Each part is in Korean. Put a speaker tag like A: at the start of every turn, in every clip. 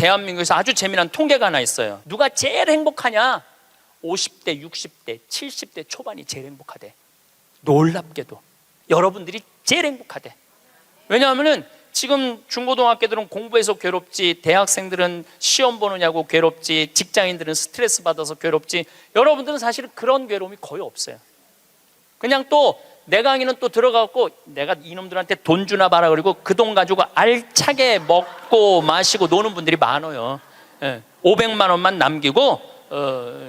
A: 대한민국에서 아주 재미난 통계가 하나 있어요. 누가 제일 행복하냐? 50대, 60대, 70대 초반이 제일 행복하대. 놀랍게도 여러분들이 제일 행복하대. 왜냐하면은 지금 중고등학교들은 공부해서 괴롭지, 대학생들은 시험 보느냐고 괴롭지, 직장인들은 스트레스 받아서 괴롭지, 여러분들은 사실은 그런 괴로움이 거의 없어요. 그냥 또 내 강의는 또 들어가고 내가 이놈들한테 돈 주나 봐라 그리고 그 돈 가지고 알차게 먹고 마시고 노는 분들이 많아요. 500만 원만 남기고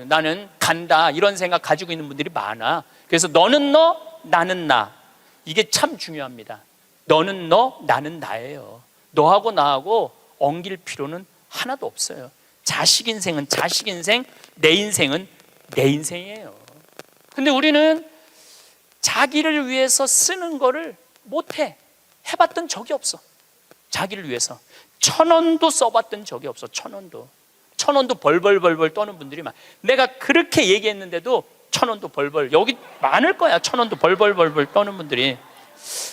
A: 나는 간다 이런 생각 가지고 있는 분들이 많아. 그래서 너는 너, 나는 나, 이게 참 중요합니다. 너는 너, 나는 나예요. 너하고 나하고 엉길 필요는 하나도 없어요. 자식 인생은 자식 인생, 내 인생은 내 인생이에요. 근데 우리는 자기를 위해서 쓰는 거를 못해. 해봤던 적이 없어. 자기를 위해서 1,000원도 써봤던 적이 없어. 1,000원도 벌벌 떠는 분들이 많아. 내가 그렇게 얘기했는데도 1,000원도 벌벌, 여기 많을 거야. 1,000원도 벌벌 떠는 분들이.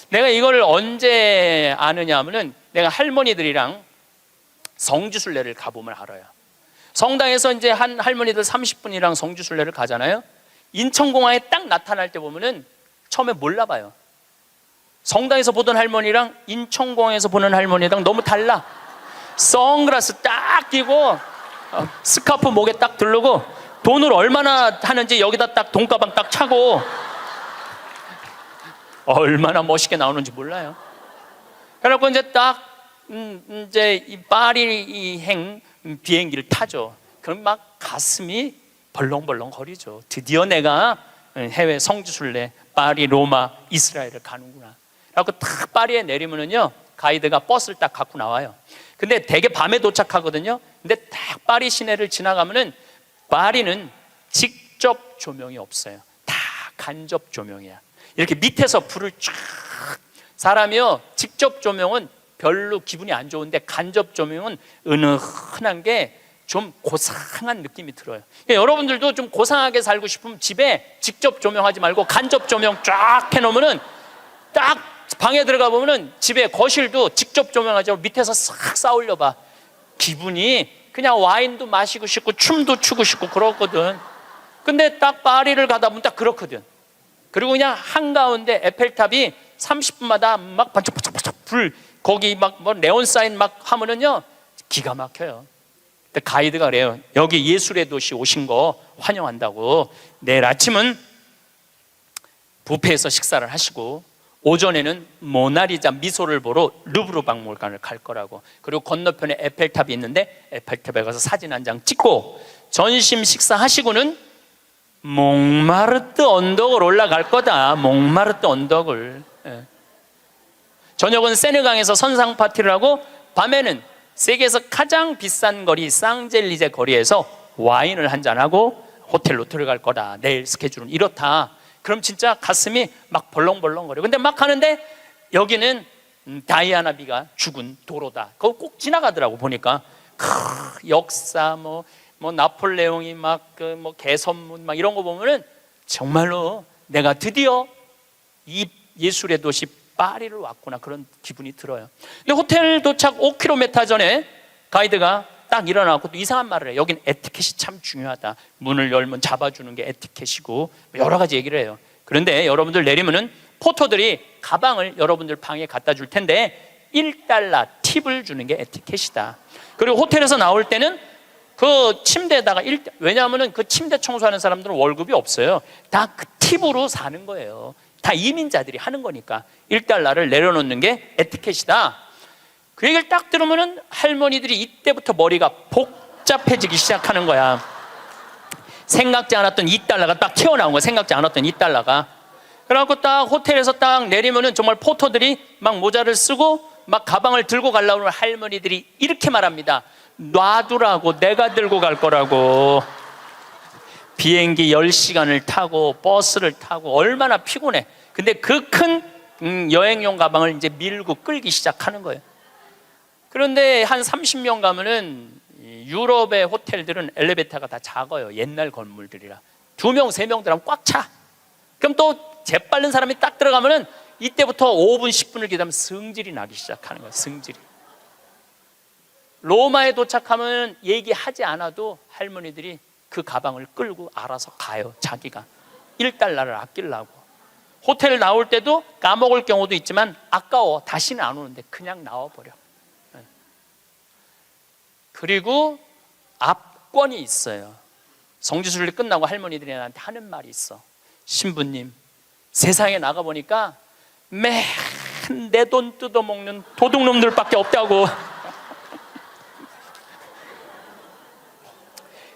A: 내가 이걸 언제 아느냐 하면은 내가 할머니들이랑 성지순례를 가보면 알아요. 성당에서 이제 한 할머니들 30분이랑 성지순례를 가잖아요. 인천공항에 딱 나타날 때 보면은 처음에 몰라봐요. 성당에서 보던 할머니랑 인천공항에서 보는 할머니랑 너무 달라. 선글라스 딱 끼고 스카프 목에 딱 두르고 돈을 얼마나 하는지 여기다 딱 돈가방 딱 차고 얼마나 멋있게 나오는지 몰라요. 그래갖고 이제 딱 이제 이 파리행 비행기를 타죠. 그럼 막 가슴이 벌렁벌렁 거리죠. 드디어 내가 해외 성지순례 파리, 로마, 이스라엘을 가는구나. 그래갖고 딱 파리에 내리면은요 가이드가 버스를 딱 갖고 나와요. 근데 되게 밤에 도착하거든요. 근데 딱 파리 시내를 지나가면은 파리는 직접 조명이 없어요. 다 간접 조명이야. 이렇게 밑에서 불을 쫙, 사람이요 직접 조명은 별로 기분이 안 좋은데 간접 조명은 은은한 게 좀 고상한 느낌이 들어요. 여러분들도 좀 고상하게 살고 싶으면 집에 직접 조명하지 말고 간접 조명 쫙 해놓으면은 딱 방에 들어가 보면은 집에 거실도 직접 조명하지 말고 밑에서 싹 쌓아올려 봐. 기분이 그냥 와인도 마시고 싶고 춤도 추고 싶고 그렇거든. 근데 딱 파리를 가다 보면 딱 그렇거든. 그리고 그냥 한가운데 에펠탑이 30분마다 막 반짝반짝 불, 거기 막 뭐 네온 사인 막 하면은요 기가 막혀요. 근데 가이드가 그래요. 여기 예술의 도시 오신 거 환영한다고. 내일 아침은 뷔페에서 식사를 하시고 오전에는 모나리자 미소를 보러 루브르 박물관을 갈 거라고. 그리고 건너편에 에펠탑이 있는데 에펠탑에 가서 사진 한 장 찍고 점심 식사하시고는 몽마르트 언덕을 올라갈 거다. 몽마르트 언덕을. 저녁은 세느강에서 선상 파티를 하고 밤에는 세계에서 가장 비싼 거리 쌍젤리제 거리에서 와인을 한잔하고 호텔로 들어갈 거다. 내일 스케줄은 이렇다. 그럼 진짜 가슴이 막 벌렁벌렁거려. 근데 막 하는데 여기는 다이아나비가 죽은 도로다. 그거 꼭 지나가더라고. 보니까 역사 뭐 나폴레옹이 막 그 뭐 개선문 막 이런 거 보면은 정말로 내가 드디어 이 예술의 도시 파리를 왔구나 그런 기분이 들어요. 근데 호텔 도착 5km 전에 가이드가 딱 일어나고 또 이상한 말을 해요. 여긴 에티켓이 참 중요하다. 문을 열면 잡아주는 게 에티켓이고 여러 가지 얘기를 해요. 그런데 여러분들 내리면은 포터들이 가방을 여러분들 방에 갖다 줄 텐데 $1 팁을 주는 게 에티켓이다. 그리고 호텔에서 나올 때는 그 침대에다가 왜냐하면은 그 침대 청소하는 사람들은 월급이 없어요. 다 그 팁으로 사는 거예요. 다 이민자들이 하는 거니까 $1를 내려놓는 게 에티켓이다. 그 얘기를 딱 들으면은 할머니들이 이때부터 머리가 복잡해지기 시작하는 거야. 생각지 않았던 $2가 딱 튀어나온 거야. 생각지 않았던 $2가. 그래갖고 딱 호텔에서 딱 내리면은 정말 포터들이 막 모자를 쓰고 막 가방을 들고 가려고 하는 할머니들이 이렇게 말합니다. 놔두라고, 내가 들고 갈 거라고. 비행기 10시간을 타고 버스를 타고 얼마나 피곤해. 근데 그 큰 여행용 가방을 이제 밀고 끌기 시작하는 거예요. 그런데 한 30명 가면은 유럽의 호텔들은 엘리베이터가 다 작아요. 옛날 건물들이라 2명, 3명 들어가면 꽉 차. 그럼 또 재빠른 사람이 딱 들어가면은 이때부터 5분, 10분을 기다리면 승질이 나기 시작하는 거예요. 승질이. 로마에 도착하면 얘기하지 않아도 할머니들이 그 가방을 끌고 알아서 가요. 자기가 $1를 아끼려고. 호텔 나올 때도 까먹을 경우도 있지만 아까워, 다시는 안 오는데 그냥 나와버려. 그리고 압권이 있어요. 성지순례 끝나고 할머니들이 나한테 하는 말이 있어. 신부님, 세상에 나가보니까 매일 내 돈 뜯어먹는 도둑놈들밖에 없다고.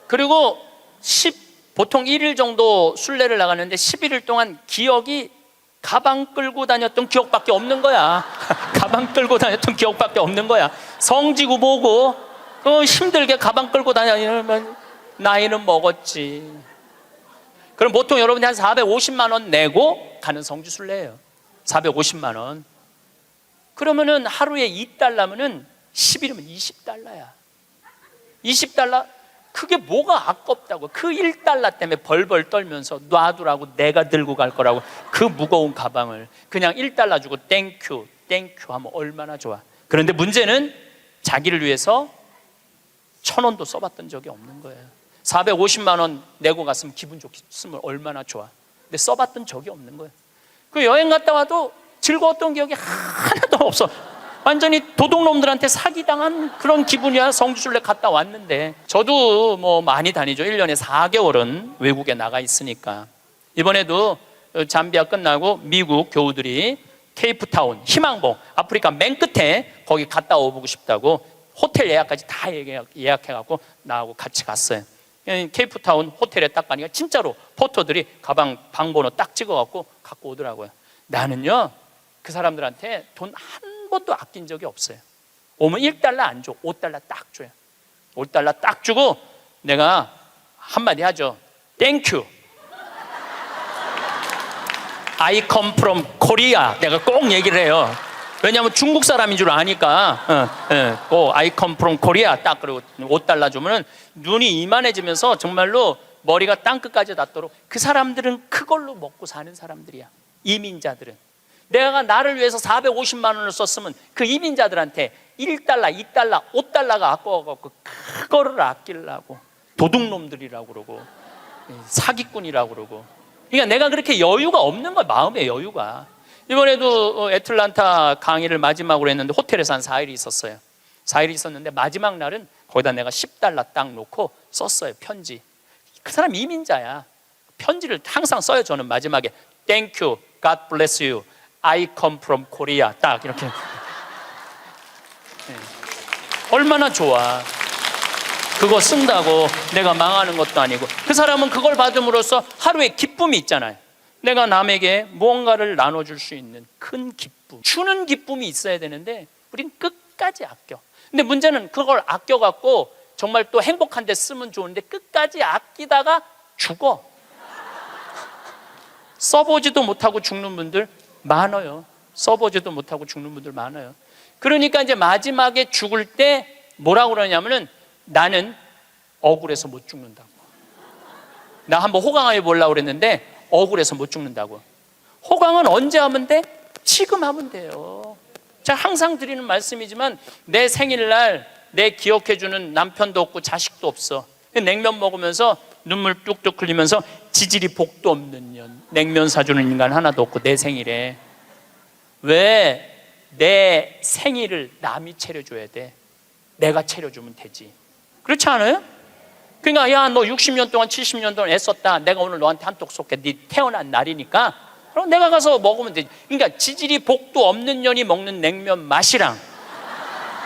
A: 그리고 보통 1일 정도 순례를 나가는데 11일 동안 기억이 가방 끌고 다녔던 기억밖에 없는 거야. 가방 끌고 다녔던 기억밖에 없는 거야. 성지고 뭐고 힘들게 가방 끌고 다니면 나이는 먹었지. 그럼 보통 여러분이 한 450만 원 내고 가는 성지순례예요. 450만 원. 그러면은 하루에 $2면은 10일이면 $20야. $20. 그게 뭐가 아깝다고. 그 $1 때문에 벌벌 떨면서 놔두라고, 내가 들고 갈 거라고 그 무거운 가방을 그냥 $1 주고 땡큐 땡큐 하면 얼마나 좋아. 그런데 문제는 자기를 위해서 1,000원도 써봤던 적이 없는 거예요. 450만 원 내고 갔으면 기분 좋겠으면 얼마나 좋아. 근데 써봤던 적이 없는 거예요. 그 여행 갔다 와도 즐거웠던 기억이 하나도 없어. 완전히 도둑놈들한테 사기당한 그런 기분이야. 성지순례 갔다 왔는데. 저도 뭐 많이 다니죠. 1년에 4개월은 외국에 나가 있으니까. 이번에도 잠비아 끝나고 미국 교우들이 케이프타운, 희망봉, 아프리카 맨 끝에 거기 갔다 오고 싶다고 호텔 예약까지 다 예약해갖고 나하고 같이 갔어요. 케이프타운 호텔에 딱 가니까 진짜로 포터들이 가방 방번호 딱 찍어갖고 갖고 오더라고요. 나는요, 그 사람들한테 돈 한 번도 아낀 적이 없어요. 오면 $1 안 줘. $5 딱 줘요. $5 딱 주고 내가 한마디 하죠. 땡큐. I come from Korea. 내가 꼭 얘기를 해요. 왜냐하면 중국 사람인 줄 아니까. I come from Korea. 딱 그리고 $5 주면은 눈이 이만해지면서 정말로 머리가 땅끝까지 닿도록. 그 사람들은 그걸로 먹고 사는 사람들이야. 이민자들은. 내가 나를 위해서 450만 원을 썼으면 그 이민자들한테 $1, $2, $5가 아까워갖고 그거를 아끼려고. 도둑놈들이라고 그러고 사기꾼이라고 그러고. 그러니까 내가 그렇게 여유가 없는 거야. 마음의 여유가. 이번에도 애틀란타 강의를 마지막으로 했는데 호텔에서 한 4일 있었어요. 4일 있었는데 마지막 날은 거기다 내가 $10 딱 놓고 썼어요. 편지. 그 사람 이민자야. 편지를 항상 써요. 저는 마지막에 Thank you, God bless you, I come from Korea. 딱 이렇게. 얼마나 좋아. 그거 쓴다고 내가 망하는 것도 아니고. 그 사람은 그걸 받음으로써 하루에 기쁨이 있잖아요. 내가 남에게 무언가를 나눠줄 수 있는 큰 기쁨, 주는 기쁨이 있어야 되는데 우린 끝까지 아껴. 근데 문제는 그걸 아껴갖고 정말 또 행복한 데 쓰면 좋은데 끝까지 아끼다가 죽어. 써보지도 못하고 죽는 분들 많아요. 써보지도 못하고 죽는 분들 많아요. 그러니까 이제 마지막에 죽을 때 뭐라고 그러냐면은 나는 억울해서 못 죽는다고. 나 한번 호강해 보려고 그랬는데 억울해서 못 죽는다고. 호강은 언제 하면 돼? 지금 하면 돼요. 제가 항상 드리는 말씀이지만 내 생일날 내 기억해주는 남편도 없고 자식도 없어. 냉면 먹으면서 눈물 뚝뚝 흘리면서 지질이 복도 없는 년, 냉면 사주는 인간 하나도 없고 내 생일에 왜 내 생일을 남이 차려줘야 돼? 내가 차려주면 되지. 그렇지 않아요? 그러니까 야, 너 60년 동안 70년 동안 애썼다. 내가 오늘 너한테 한턱 쏠게. 네 태어난 날이니까 그럼 내가 가서 먹으면 되지. 그러니까 지질이 복도 없는 년이 먹는 냉면 맛이랑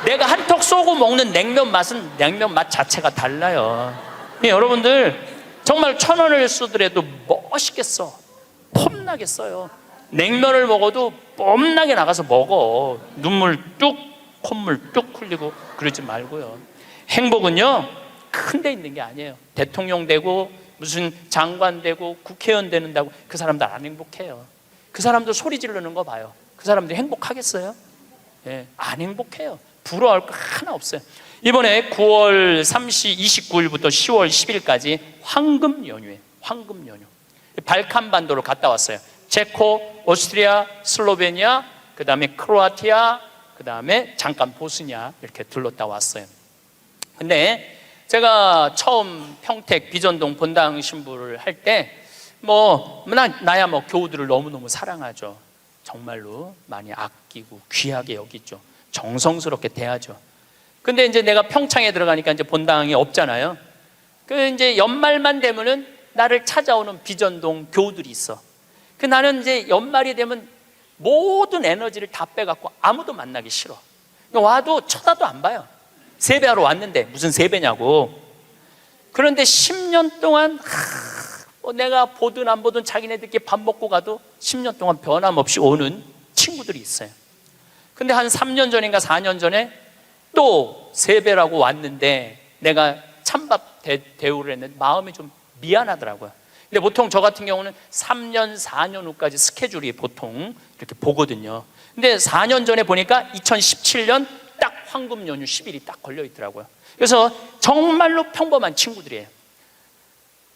A: 내가 한턱 쏘고 먹는 냉면 맛은 냉면 맛 자체가 달라요. 여러분들 정말 1,000원을 쓰더라도 멋있겠어. 폼나게 써요. 냉면을 먹어도 뽐나게 나가서 먹어. 눈물 뚝 콧물 뚝 흘리고 그러지 말고요. 행복은요 큰 데 있는 게 아니에요. 대통령 되고 무슨 장관 되고 국회의원 되는다고 그 사람들 안 행복해요. 그 사람들 소리 지르는 거 봐요. 그 사람들이 행복하겠어요? 예, 안 행복해요. 부러워할 거 하나 없어요. 이번에 9월 29일부터 10월 10일까지 황금 연휴에 황금 연휴 발칸 반도를 갔다 왔어요. 체코, 오스트리아, 슬로베니아, 그 다음에 크로아티아, 그 다음에 잠깐 보스니아 이렇게 들렀다 왔어요. 근데 제가 처음 평택 비전동 본당 신부를 할 때 나야 교우들을 너무너무 사랑하죠. 정말로 많이 아끼고 귀하게 여기죠. 정성스럽게 대하죠. 근데 이제 내가 평창에 들어가니까 이제 본당이 없잖아요. 그 이제 연말만 되면은 나를 찾아오는 비전동 교우들이 있어. 그 나는 이제 연말이 되면 모든 에너지를 다 빼갖고 아무도 만나기 싫어. 와도 쳐다도 안 봐요. 세배하러 왔는데 무슨 세배냐고. 그런데 10년 동안 내가 보든 안 보든 자기네들끼리 밥 먹고 가도 10년 동안 변함없이 오는 친구들이 있어요. 근데 한 3년 전인가 4년 전에 또 세배라고 왔는데 내가 찬밥 대우를 했는데 마음이 좀 미안하더라고요. 근데 보통 저 같은 경우는 3년, 4년 후까지 스케줄이 보통 이렇게 보거든요. 근데 4년 전에 보니까 2017년 딱 황금 연휴 10일이 딱 걸려 있더라고요. 그래서 정말로 평범한 친구들이에요.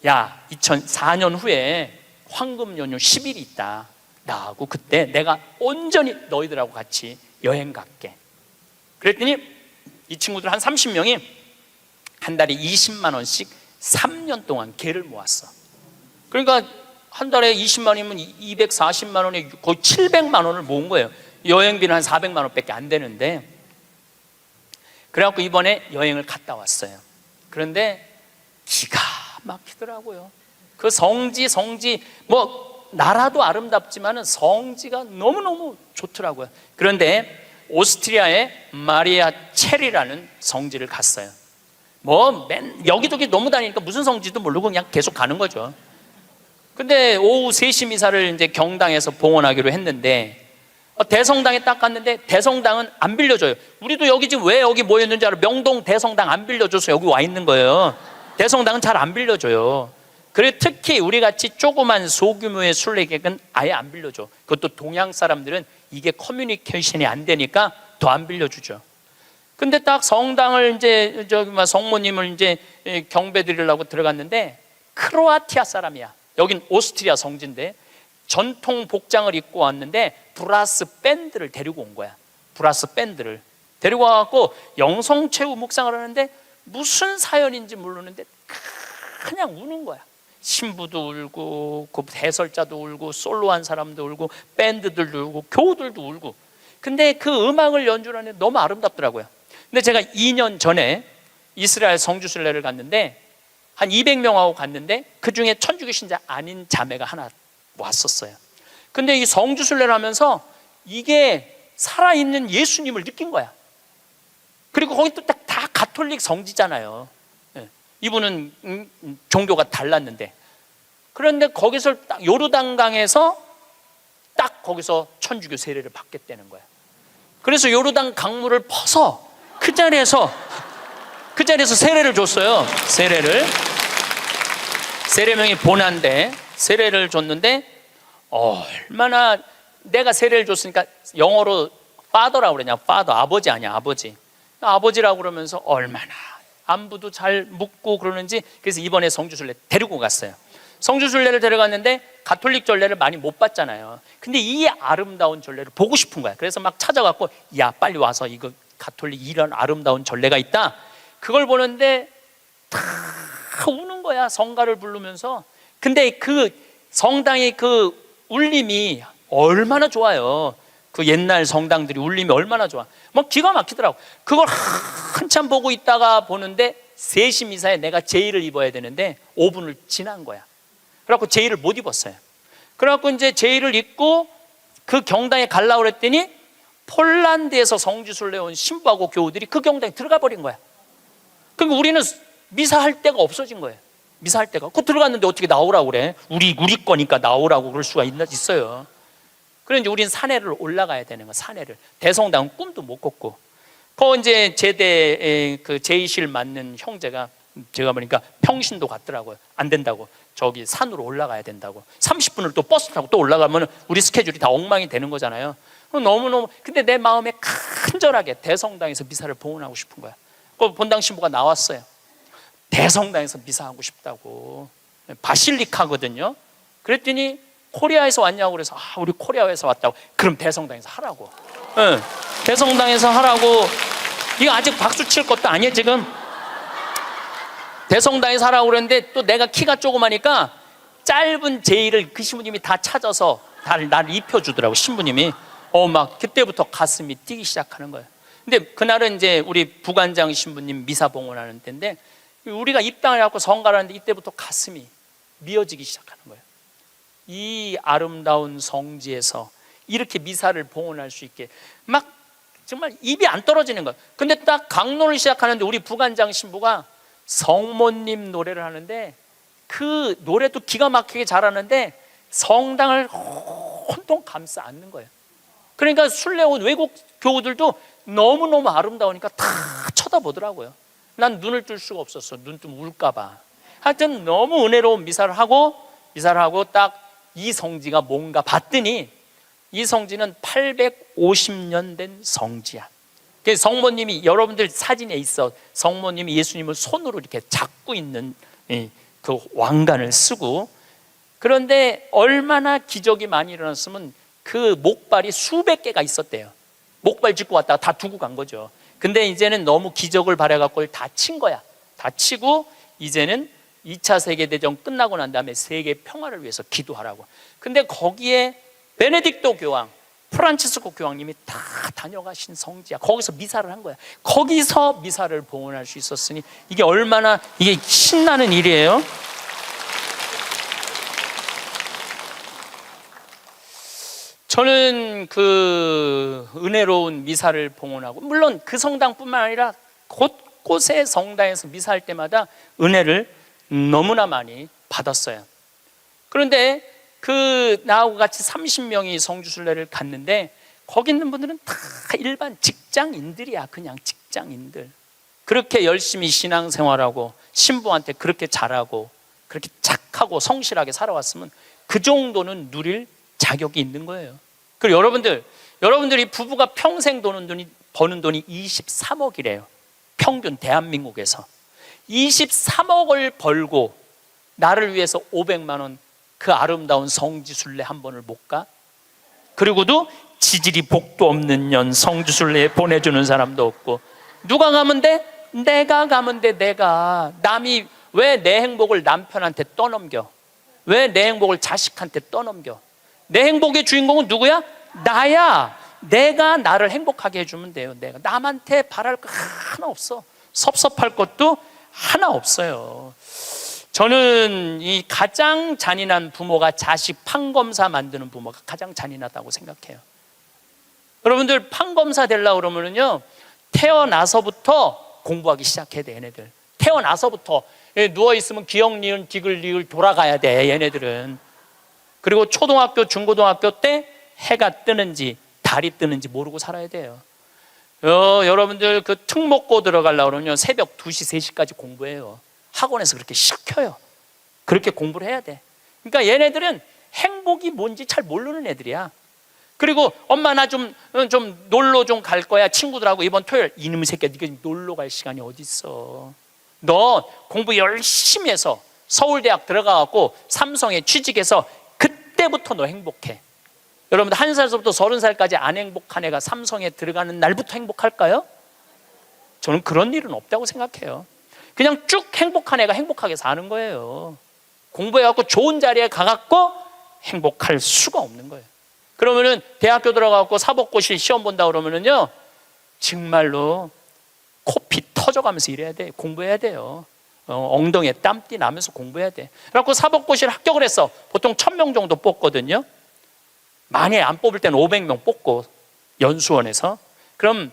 A: 야, 2004년 후에 황금 연휴 10일이 있다. 나하고 그때 내가 온전히 너희들하고 같이 여행 갈게. 그랬더니 이 친구들 한 30명이 한 달에 20만 원씩 3년 동안 개를 모았어. 그러니까 한 달에 20만 원이면 240만 원에 거의 700만 원을 모은 거예요. 여행비는 한 400만 원밖에 안 되는데. 그래갖고 이번에 여행을 갔다 왔어요. 그런데 기가 막히더라고요. 그 성지 나라도 아름답지만은 성지가 너무너무 좋더라고요. 그런데 오스트리아의 마리아 체리라는 성지를 갔어요. 여기저기 너무 다니니까 무슨 성지도 모르고 그냥 계속 가는 거죠. 근데 오후 3시 미사를 이제 경당에서 봉헌하기로 했는데 대성당에 딱 갔는데 대성당은 안 빌려줘요. 우리도 여기 지금 왜 여기 모였는지 알아? 명동 대성당 안 빌려줘서 여기 와 있는 거예요. 대성당은 잘 안 빌려줘요. 그리고 특히 우리같이 조그만 소규모의 순례객은 아예 안 빌려줘. 그것도 동양 사람들은 이게 커뮤니케이션이 안 되니까 더 안 빌려주죠. 근데 딱 성당을 이제 성모님을 이제 경배 드리려고 들어갔는데 크로아티아 사람이야. 여긴 오스트리아 성지인데 전통 복장을 입고 왔는데 브라스 밴드를 데리고 온 거야. 브라스 밴드를 데리고 와갖고 영성체후 묵상을 하는데 무슨 사연인지 모르는데 그냥 우는 거야. 신부도 울고 그 해설자도 울고 솔로한 사람도 울고 밴드들도 울고 교우들도 울고. 근데 그 음악을 연주하는데 너무 아름답더라고요. 근데 제가 2년 전에 이스라엘 성주순례를 갔는데 한 200명하고 갔는데 그중에 천주교 신자 아닌 자매가 하나 왔었어요. 근데 이 성주순례를 하면서 이게 살아있는 예수님을 느낀 거야. 그리고 거기 또 다 가톨릭 성지잖아요. 이분은 종교가 달랐는데. 그런데 거기서 딱 요르단강에서 딱 거기서 천주교 세례를 받겠다는 거야. 그래서 요르단 강물을 퍼서 그 자리에서 세례를 줬어요. 세례명이 보난데 세례를 줬는데 얼마나 내가 세례를 줬으니까 영어로 father라고 그러냐. father, 아버지 아니야. 아버지라고 그러면서 얼마나 안부도 잘 묻고 그러는지. 그래서 이번에 성주순례 데리고 갔어요. 성주순례를 데려갔는데 가톨릭 전례를 많이 못 봤잖아요. 근데 이 아름다운 전례를 보고 싶은 거야. 그래서 막 찾아갖고 야 빨리 와서 이거 가톨릭 이런 아름다운 전례가 있다. 그걸 보는데 다 우는 거야. 성가를 부르면서. 근데 그 성당의 그 울림이 얼마나 좋아요. 그 옛날 성당들이 울림이 얼마나 좋아. 기가 막히더라고. 그걸 한참 보고 있다가 보는데 3시 미사에 내가 제의를 입어야 되는데 5분을 지난 거야. 그래갖고 제의를 못 입었어요. 그래갖고 이제 제의를 입고 그 경당에 가려고 그랬더니 폴란드에서 성주순례 온 신부하고 교우들이 그 경당에 들어가 버린 거야. 그러니까 우리는 미사할 데가 없어진 거예요. 미사할 데가. 그 들어갔는데 어떻게 나오라고 그래? 우리 거니까 나오라고 그럴 수가 있어요. 그런데 우린 산에를 올라가야 되는 거야. 산에를. 대성당은 꿈도 못 꿨고. 그 이제 제대 그 제의실 맞는 형제가 제가 보니까 평신도 갔더라고요. 안 된다고. 저기 산으로 올라가야 된다고. 30분을 또 버스 타고 또 올라가면 우리 스케줄이 다 엉망이 되는 거잖아요. 너무너무. 근데 내 마음에 간절하게 대성당에서 미사를 봉헌하고 싶은 거야. 그 본당 신부가 나왔어요. 대성당에서 미사하고 싶다고. 바실리카거든요. 그랬더니 코리아에서 왔냐고 그래서 우리 코리아에서 왔다고. 그럼 대성당에서 하라고. 대성당에서 하라고. 이거 아직 박수 칠 것도 아니에요 지금. 대성당에 살라고 그랬는데 또 내가 키가 조그마니까 짧은 제의를 그 신부님이 다 찾아서 나를 입혀주더라고, 신부님이. 막 그때부터 가슴이 뛰기 시작하는 거예요. 근데 그날은 이제 우리 부관장 신부님 미사 봉헌하는 때인데, 우리가 입당을 해갖고 성가를 하는데 이때부터 가슴이 미어지기 시작하는 거예요. 이 아름다운 성지에서 이렇게 미사를 봉헌할 수 있게 막 정말 입이 안 떨어지는 거예요. 근데 딱 강론을 시작하는데 우리 부관장 신부가 성모님 노래를 하는데, 그 노래도 기가 막히게 잘하는데 성당을 혼통 감싸 안는 거예요. 그러니까 순례 온 외국 교우들도 너무너무 아름다우니까 다 쳐다보더라고요. 난 눈을 뜰 수가 없었어. 눈 좀 울까 봐. 하여튼 너무 은혜로운 미사를 하고 딱 이 성지가 뭔가 봤더니, 이 성지는 850년 된 성지야. 그래서 성모님이, 여러분들 사진에 있어, 성모님이 예수님을 손으로 이렇게 잡고 있는 그 왕관을 쓰고, 그런데 얼마나 기적이 많이 일어났으면 그 목발이 수백 개가 있었대요. 목발 짚고 왔다가 다 두고 간 거죠. 근데 이제는 너무 기적을 바라갖고 다 친 거야. 다 치고 이제는 2차 세계대전 끝나고 난 다음에 세계 평화를 위해서 기도하라고. 근데 거기에 베네딕토 교황, 프란치스코 교황님이 다 다녀가신 성지야. 거기서 미사를 한 거야. 거기서 미사를 봉헌할 수 있었으니 이게 얼마나 이게 신나는 일이에요. 저는 그 은혜로운 미사를 봉헌하고, 물론 그 성당뿐만 아니라 곳곳의 성당에서 미사할 때마다 은혜를 너무나 많이 받았어요. 그런데 나하고 같이 30명이 성주순례를 갔는데, 거기 있는 분들은 다 일반 직장인들이야. 그냥 직장인들. 그렇게 열심히 신앙생활하고 신부한테 그렇게 잘하고 그렇게 착하고 성실하게 살아왔으면 그 정도는 누릴 자격이 있는 거예요. 그리고 여러분들이 부부가 평생 버는 돈이 23억이래요. 평균 대한민국에서 23억을 벌고 나를 위해서 500만 원 그 아름다운 성지순례 한 번을 못 가? 그리고도 지질이 복도 없는 년 성지순례에 보내주는 사람도 없고, 누가 가면 돼? 내가 가면 돼. 내가. 남이 왜 내 행복을 남편한테 떠넘겨? 왜 내 행복을 자식한테 떠넘겨? 내 행복의 주인공은 누구야? 나야. 내가 나를 행복하게 해주면 돼요. 내가 남한테 바랄 거 하나 없어. 섭섭할 것도 하나 없어요. 저는 이 가장 잔인한 부모가 자식 판검사 만드는 부모가 가장 잔인하다고 생각해요. 여러분들 판검사 되려고 그러면요, 태어나서부터 공부하기 시작해야 돼. 얘네들 태어나서부터 누워있으면 기역, 니은, 디귿, 리을 돌아가야 돼, 얘네들은. 그리고 초등학교, 중고등학교 때 해가 뜨는지 달이 뜨는지 모르고 살아야 돼요. 여러분들 그 특목고 들어가려고 그러면 새벽 2시, 3시까지 공부해요. 학원에서 그렇게 시켜요. 그렇게 공부를 해야 돼. 그러니까 얘네들은 행복이 뭔지 잘 모르는 애들이야. 그리고 엄마 나 좀 놀러 좀 갈 거야, 친구들하고 이번 토요일. 이놈의 새끼야, 네가 놀러 갈 시간이 어디 있어. 너 공부 열심히 해서 서울대학 들어가갖고 삼성에 취직해서 그때부터 너 행복해. 여러분들 1살부터 30살까지 안 행복한 애가 삼성에 들어가는 날부터 행복할까요? 저는 그런 일은 없다고 생각해요. 그냥 쭉 행복한 애가 행복하게 사는 거예요. 공부해갖고 좋은 자리에 가갖고 행복할 수가 없는 거예요. 그러면은 대학교 들어가갖고 사법고시 시험 본다 그러면은요, 정말로 코피 터져가면서 일해야 돼. 공부해야 돼요. 엉덩이에 땀띠 나면서 공부해야 돼. 그래갖고 사법고시를 합격을 했어. 보통 1000명 정도 뽑거든요. 많이 안 뽑을 때는 500명 뽑고, 연수원에서. 그럼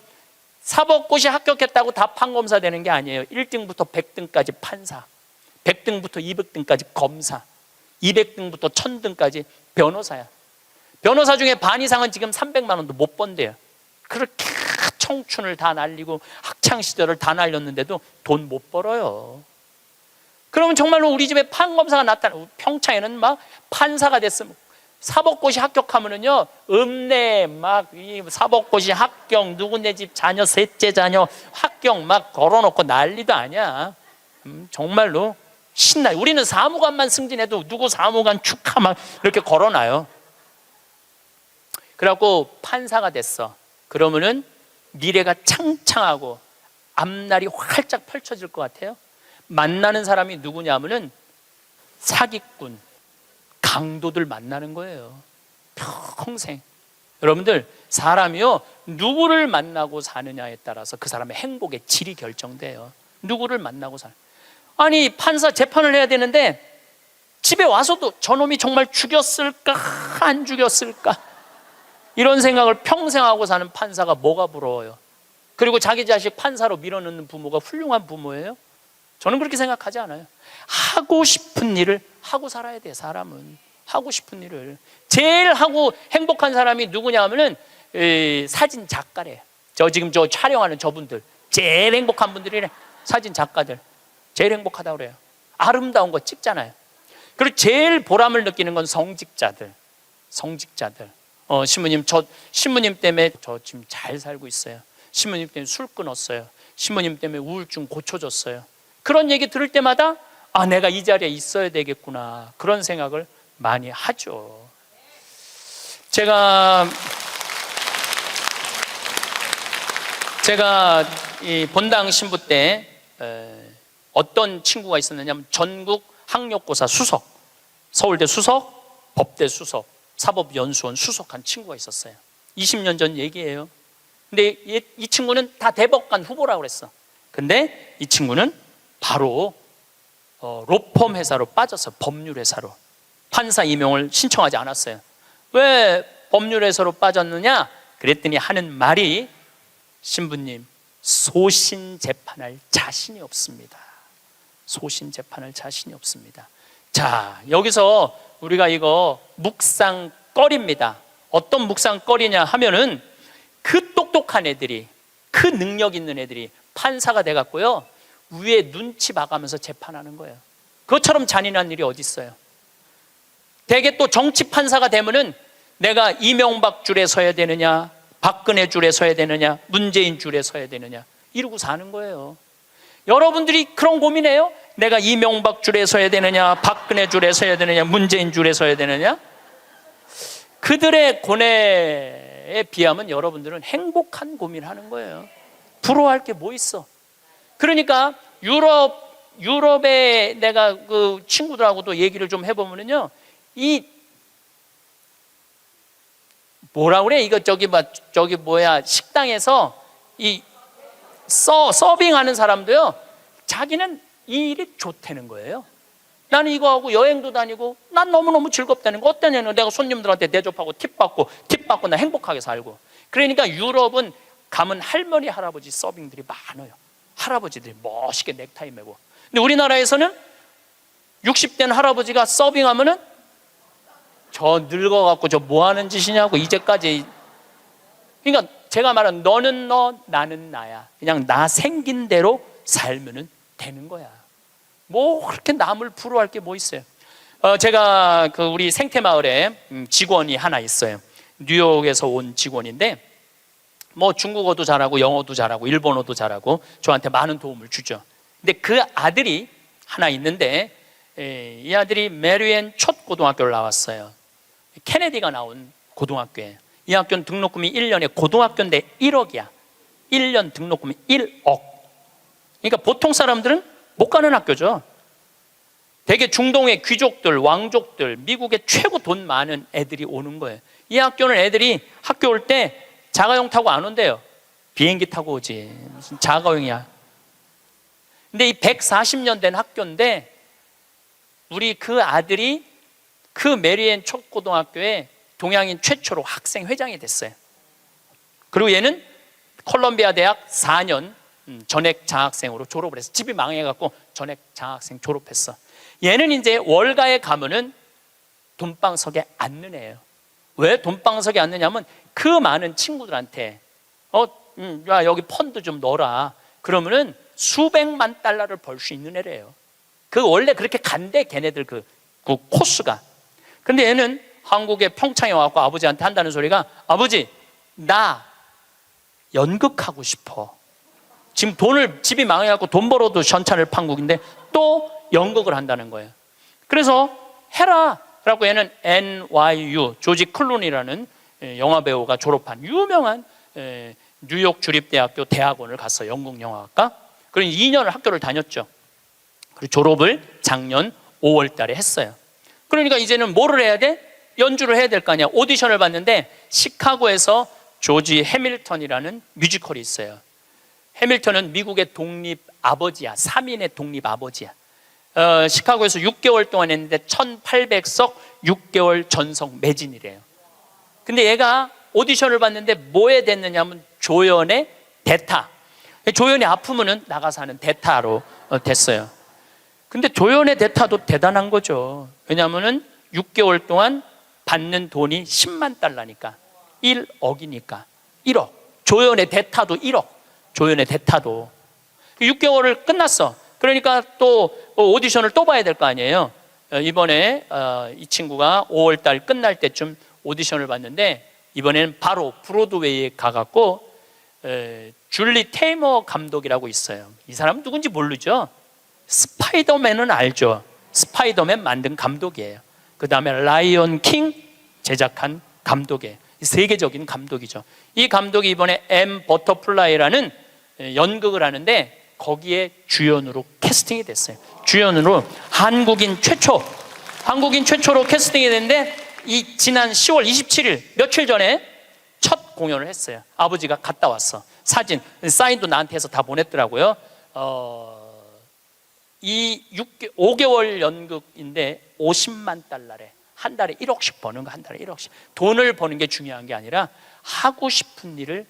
A: 사법고시 합격했다고 다 판검사 되는 게 아니에요. 1등부터 100등까지 판사, 100등부터 200등까지 검사, 200등부터 1000등까지 변호사야. 변호사 중에 반 이상은 지금 300만 원도 못 번대요. 그렇게 청춘을 다 날리고 학창시절을 다 날렸는데도 돈 못 벌어요. 그러면 정말로 우리 집에 판검사가 나타나, 평창에는 막 판사가 됐으면, 사법고시 합격하면은요, 읍내 막 이 사법고시 합격, 누구네 집 자녀, 셋째 자녀 합격 막 걸어놓고 난리도 아니야. 정말로 신나요. 우리는 사무관만 승진해도 누구 사무관 축하 막 이렇게 걸어놔요. 그래갖고 판사가 됐어. 그러면은 미래가 창창하고 앞날이 활짝 펼쳐질 것 같아요. 만나는 사람이 누구냐면은 사기꾼, 강도들 만나는 거예요. 평생. 여러분들, 사람이요, 누구를 만나고 사느냐에 따라서 그 사람의 행복의 질이 결정돼요. 누구를 만나고 사는. 아니, 판사 재판을 해야 되는데 집에 와서도 저놈이 정말 죽였을까 안 죽였을까 이런 생각을 평생 하고 사는 판사가 뭐가 부러워요? 그리고 자기 자식 판사로 밀어넣는 부모가 훌륭한 부모예요? 저는 그렇게 생각하지 않아요. 하고 싶은 일을 하고 살아야 돼. 사람은 하고 싶은 일을. 제일 하고 행복한 사람이 누구냐 하면은 사진 작가래요. 지금 촬영하는 저분들 제일 행복한 분들이래. 사진 작가들 제일 행복하다고 그래요. 아름다운 거 찍잖아요. 그리고 제일 보람을 느끼는 건 성직자들. 신부님, 저 신부님 때문에 저 지금 잘 살고 있어요. 신부님 때문에 술 끊었어요. 신부님 때문에 우울증 고쳐졌어요. 그런 얘기 들을 때마다 아, 내가 이 자리에 있어야 되겠구나, 그런 생각을 많이 하죠. 제가 이 본당 신부 때 어떤 친구가 있었느냐면 전국 학력고사 수석, 서울대 수석, 법대 수석, 사법연수원 수석한 친구가 있었어요. 20년 전 얘기예요. 근데 이 친구는 다 대법관 후보라고 그랬어. 근데 이 친구는 바로 로펌 회사로 빠져서 법률 회사로 판사 임용을 신청하지 않았어요. 왜 법률 회사로 빠졌느냐? 그랬더니 하는 말이, 신부님, 소신 재판할 자신이 없습니다. 소신 재판할 자신이 없습니다. 자, 여기서 우리가 이거 묵상거리입니다. 어떤 묵상거리냐 하면은 그 똑똑한 애들이, 그 능력 있는 애들이 판사가 돼갖고요, 위에 눈치 봐가면서 재판하는 거예요. 그것처럼 잔인한 일이 어디 있어요? 대개 또 정치 판사가 되면은 내가 이명박 줄에 서야 되느냐, 박근혜 줄에 서야 되느냐, 문재인 줄에 서야 되느냐, 이러고 사는 거예요. 여러분들이 그런 고민해요? 내가 이명박 줄에 서야 되느냐, 박근혜 줄에 서야 되느냐, 문재인 줄에 서야 되느냐? 그들의 고뇌에 비하면 여러분들은 행복한 고민하는 거예요. 부러워할 게 뭐 있어? 그러니까 유럽에 내가 그 친구들하고도 얘기를 좀 해보면요, 이 뭐라 그래? 이거 저기 뭐야, 식당에서 이 서빙하는 사람도요, 자기는 이 일이 좋다는 거예요. 나는 이거 하고 여행도 다니고 난 너무너무 즐겁다는 거. 어떠냐면 내가 손님들한테 대접하고 팁 받고 나 행복하게 살고. 그러니까 유럽은 가면 할머니 할아버지 서빙들이 많아요. 할아버지들이 멋있게 넥타이 매고. 근데 우리나라에서는 60된 할아버지가 서빙하면은 저 늙어갖고 저 뭐 하는 짓이냐고, 이제까지. 그러니까 제가 말한 너는 너, 나는 나야. 그냥 나 생긴 대로 살면은 되는 거야. 뭐 그렇게 남을 부러워할 게 뭐 있어요? 제가 우리 생태마을에 직원이 하나 있어요. 뉴욕에서 온 직원인데 뭐 중국어도 잘하고 영어도 잘하고 일본어도 잘하고 저한테 많은 도움을 주죠. 근데 그 아들이 하나 있는데 이 아들이 메리앤 첫 고등학교를 나왔어요. 케네디가 나온 고등학교예요. 이 학교는 등록금이 1년에 고등학교인데 1억이야. 1년 등록금이 1억. 그러니까 보통 사람들은 못 가는 학교죠. 되게 중동의 귀족들, 왕족들, 미국의 최고 돈 많은 애들이 오는 거예요. 이 학교는 애들이 학교 올 때 자가용 타고 안 온대요. 비행기 타고 오지. 무슨 자가용이야. 근데 이 140년 된 학교인데 우리 그 아들이 그 메리앤 촉고등학교에 동양인 최초로 학생 회장이 됐어요. 그리고 얘는 콜롬비아 대학 4년 전액 장학생으로 졸업을 했어. 집이 망해갖고 전액 장학생 졸업했어. 얘는 이제 월가에 가면은 돈방석에 앉는 애예요. 왜 돈방석에 앉느냐면 그 많은 친구들한테 야, 여기 펀드 좀 넣어라. 그러면은 수백만 달러를 벌 수 있는 애래요. 원래 그렇게 간대, 걔네들 그 코스가. 근데 얘는 한국에 평창에 와갖고 아버지한테 한다는 소리가, 아버지, 나 연극하고 싶어. 지금 집이 망해갖고 돈 벌어도 전차를 판국인데 또 연극을 한다는 거예요. 그래서 해라 라고 얘는 NYU, 조지 클루니라는 영화배우가 졸업한 유명한 뉴욕 주립대학교 대학원을 갔어요. 영국영화학과. 그래서 2년을 학교를 다녔죠. 그리고 졸업을 작년 5월 달에 했어요. 그러니까 이제는 뭐를 해야 돼? 연주를 해야 될 거 아니야. 오디션을 봤는데 시카고에서 조지 해밀턴이라는 뮤지컬이 있어요. 해밀턴은 미국의 독립 아버지야. 3인의 독립 아버지야. 시카고에서 6개월 동안 했는데 1800석 6개월 전석 매진이래요. 근데 얘가 오디션을 봤는데 뭐에 됐느냐면 조연의 대타. 조연이 아프면은 나가서 하는 대타로 됐어요. 근데 조연의 대타도 대단한 거죠. 왜냐하면은 6개월 동안 받는 돈이 10만 달러니까 1억이니까 1억. 조연의 대타도 1억. 조연의 대타도 6개월을 끝났어. 그러니까 또 오디션을 또 봐야 될 거 아니에요. 이번에 이 친구가 5월 달 끝날 때쯤 오디션을 봤는데 이번에는 바로 브로드웨이에 가갖고 줄리 테이머 감독이라고 있어요. 이 사람은 누군지 모르죠? 스파이더맨은 알죠? 스파이더맨 만든 감독이에요. 그 다음에 라이언 킹 제작한 감독이에요. 세계적인 감독이죠. 이 감독이 이번에 M 버터플라이라는 연극을 하는데 거기에 주연으로 캐스팅이 됐어요. 주연으로 한국인 최초로 캐스팅이 됐는데 이 지난 10월 27일 며칠 전에 첫 공연을 했어요. 아버지가 갔다 왔어. 사진, 사인도 나한테 해서 다 보냈더라고요. 이 5개월 연극인데 50만 달러래. 한 달에 1억씩 버는 거, 한 달에 1억씩. 돈을 버는 게 중요한 게 아니라 하고 싶은 일을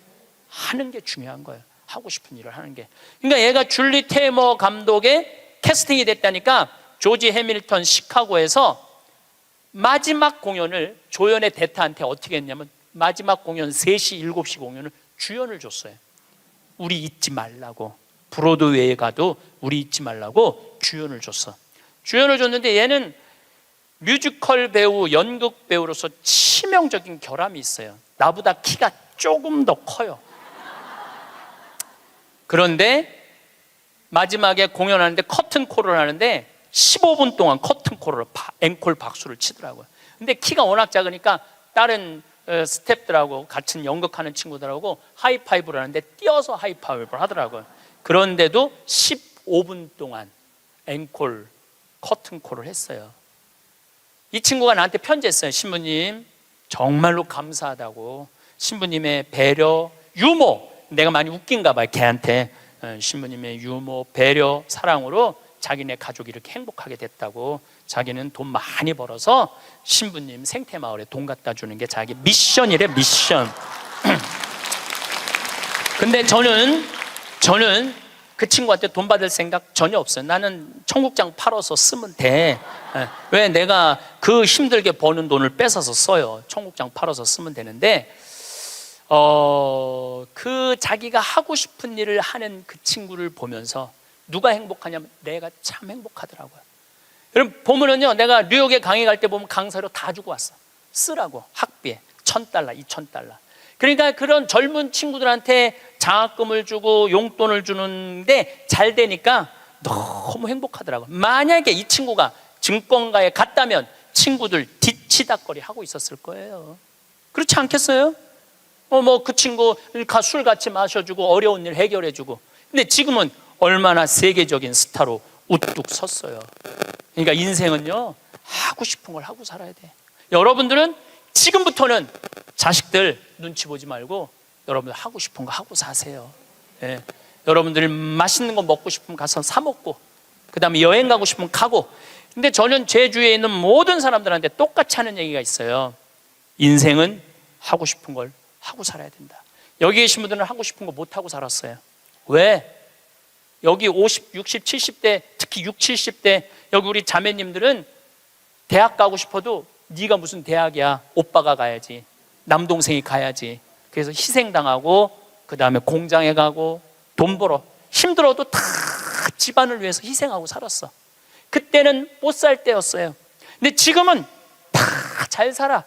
A: 하는 게 중요한 거예요. 하고 싶은 일을 하는 게. 그러니까 얘가 줄리 테이머 감독의 캐스팅이 됐다니까 조지 해밀턴 시카고에서 마지막 공연을 조연의 대타한테 어떻게 했냐면 마지막 공연 3시, 7시 공연을 주연을 줬어요. 우리 잊지 말라고. 브로드웨이에 가도 우리 잊지 말라고 주연을 줬어. 주연을 줬는데 얘는 뮤지컬 배우, 연극 배우로서 치명적인 결함이 있어요. 나보다 키가 조금 더 커요. 그런데 마지막에 공연하는데 커튼콜을 하는데 15분 동안 커튼콜을 앵콜 박수를 치더라고요. 근데 키가 워낙 작으니까 다른 스태프들하고 같은 연극하는 친구들하고 하이파이브를 하는데 뛰어서 하이파이브를 하더라고요. 그런데도 15분 동안 앵콜 커튼콜을 했어요. 이 친구가 나한테 편지했어요. 신부님 정말로 감사하다고. 신부님의 배려, 유머, 내가 많이 웃긴가 봐요 걔한테. 신부님의 유머, 배려, 사랑으로 자기네 가족이 이렇게 행복하게 됐다고. 자기는 돈 많이 벌어서 신부님 생태마을에 돈 갖다 주는 게 자기 미션이래. 미션. 근데 저는 그 친구한테 돈 받을 생각 전혀 없어요. 나는 청국장 팔아서 쓰면 돼. 왜 내가 그 힘들게 버는 돈을 뺏어서 써요. 청국장 팔아서 쓰면 되는데 그 자기가 하고 싶은 일을 하는 그 친구를 보면서 누가 행복하냐면 내가 참 행복하더라고요. 여러분 보면은요, 내가 뉴욕에 강의 갈 때 보면 강사료 다 주고 왔어. 쓰라고. 학비에 $1,000, $2,000. 그러니까 그런 젊은 친구들한테 장학금을 주고 용돈을 주는데 잘 되니까 너무 행복하더라고요. 만약에 이 친구가 증권가에 갔다면 친구들 뒤치다거리 하고 있었을 거예요. 그렇지 않겠어요? 그 친구 술 같이 마셔주고 어려운 일 해결해주고. 근데 지금은 얼마나 세계적인 스타로 우뚝 섰어요. 그러니까 인생은요, 하고 싶은 걸 하고 살아야 돼. 여러분들은 지금부터는 자식들 눈치 보지 말고 여러분들 하고 싶은 거 하고 사세요. 예. 여러분들이 맛있는 거 먹고 싶으면 가서 사 먹고, 그 다음에 여행 가고 싶으면 가고. 근데 저는 제 주위에 있는 모든 사람들한테 똑같이 하는 얘기가 있어요. 인생은 하고 싶은 걸 하고 살아야 된다. 여기 계신 분들은 하고 싶은 거 못 하고 살았어요. 왜? 여기 50, 60, 70대, 특히 60, 70대 여기 우리 자매님들은 대학 가고 싶어도 네가 무슨 대학이야, 오빠가 가야지, 남동생이 가야지. 그래서 희생당하고 그 다음에 공장에 가고 돈 벌어. 힘들어도 다 집안을 위해서 희생하고 살았어. 그때는 못 살 때였어요. 근데 지금은 다 잘 살아.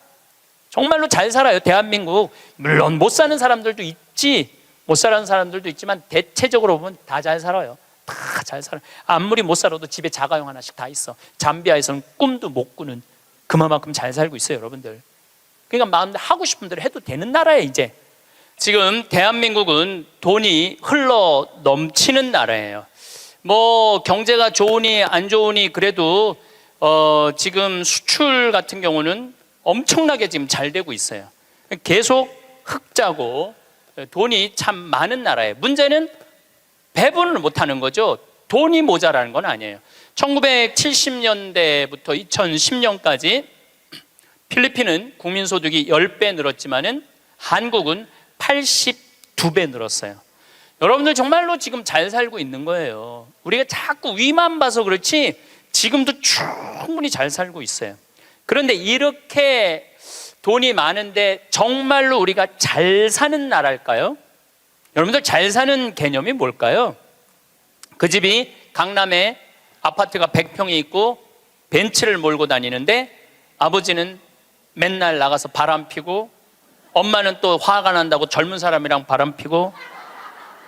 A: 정말로 잘 살아요. 대한민국. 물론 못 사는 사람들도 있지, 못 사는 사람들도 있지만 대체적으로 보면 다 잘 살아요. 다 잘 살아요. 아무리 못 살아도 집에 자가용 하나씩 다 있어. 잠비아에서는 꿈도 못 꾸는 그만큼 잘 살고 있어요, 여러분들. 그러니까 마음대로 하고 싶은 대로 해도 되는 나라예요. 이제 지금 대한민국은 돈이 흘러 넘치는 나라예요. 뭐 경제가 좋으니 안 좋으니 그래도 지금 수출 같은 경우는 엄청나게 지금 잘 되고 있어요. 계속 흑자고 돈이 참 많은 나라예요. 문제는 배분을 못하는 거죠. 돈이 모자라는 건 아니에요. 1970년대부터 2010년까지 필리핀은 국민소득이 10배 늘었지만은 한국은 82배 늘었어요. 여러분들 정말로 지금 잘 살고 있는 거예요. 우리가 자꾸 위만 봐서 그렇지 지금도 충분히 잘 살고 있어요. 그런데 이렇게 돈이 많은데 정말로 우리가 잘 사는 나라일까요? 여러분들 잘 사는 개념이 뭘까요? 그 집이 강남에 아파트가 100평이 있고 벤츠를 몰고 다니는데 아버지는 맨날 나가서 바람 피고 엄마는 또 화가 난다고 젊은 사람이랑 바람 피고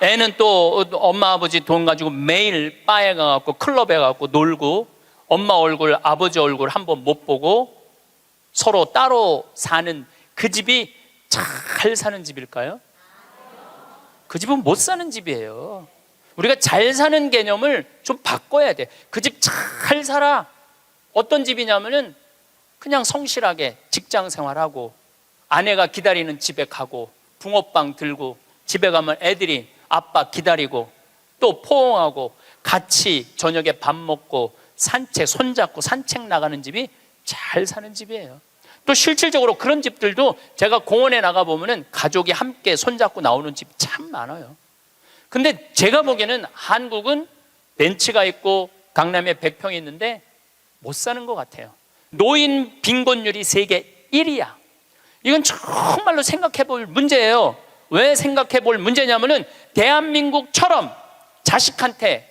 A: 애는 또 엄마 아버지 돈 가지고 매일 바에 가갖고 클럽에 가갖고 놀고 엄마 얼굴 아버지 얼굴 한번 못 보고 서로 따로 사는 그 집이 잘 사는 집일까요? 그 집은 못 사는 집이에요. 우리가 잘 사는 개념을 좀 바꿔야 돼. 그 집 잘 살아. 어떤 집이냐면은 그냥 성실하게 직장 생활하고 아내가 기다리는 집에 가고 붕어빵 들고 집에 가면 애들이 아빠 기다리고 또 포옹하고 같이 저녁에 밥 먹고 산책 손잡고 산책 나가는 집이 잘 사는 집이에요. 또 실질적으로 그런 집들도 제가 공원에 나가 보면은 가족이 함께 손잡고 나오는 집 참 많아요. 근데 제가 보기에는 한국은 벤츠가 있고 강남에 100평이 있는데 못 사는 것 같아요. 노인 빈곤율이 세계 1위야. 이건 정말로 생각해 볼 문제예요. 왜 생각해 볼 문제냐면은 대한민국처럼 자식한테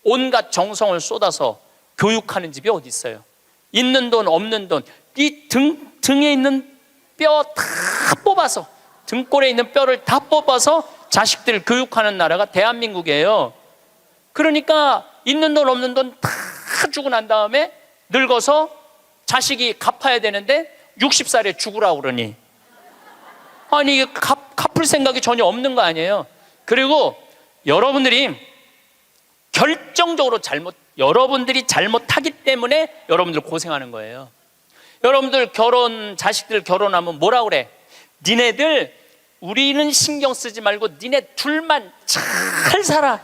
A: 온갖 정성을 쏟아서 교육하는 집이 어디 있어요? 있는 돈 없는 돈, 이 등에 있는 뼈 다 뽑아서, 등골에 있는 뼈를 다 뽑아서 자식들을 교육하는 나라가 대한민국이에요. 그러니까 있는 돈 없는 돈 다 주고 난 다음에 늙어서 자식이 갚아야 되는데 60살에 죽으라고 그러니 아니 이게 갚을 생각이 전혀 없는 거 아니에요. 그리고 여러분들이 결정적으로 여러분들이 잘못하기 때문에 여러분들 고생하는 거예요. 여러분들 자식들 결혼하면 뭐라 그래? 니네들 우리는 신경 쓰지 말고 니네 둘만 잘 살아.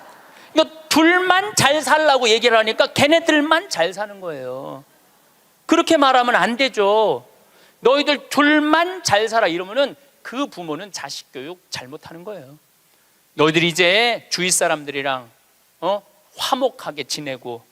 A: 이거 둘만 잘 살라고 얘기를 하니까 걔네들만 잘 사는 거예요. 그렇게 말하면 안 되죠. 너희들 둘만 잘 살아 이러면은 그 부모는 자식 교육 잘못하는 거예요. 너희들 이제 주위 사람들이랑 화목하게 지내고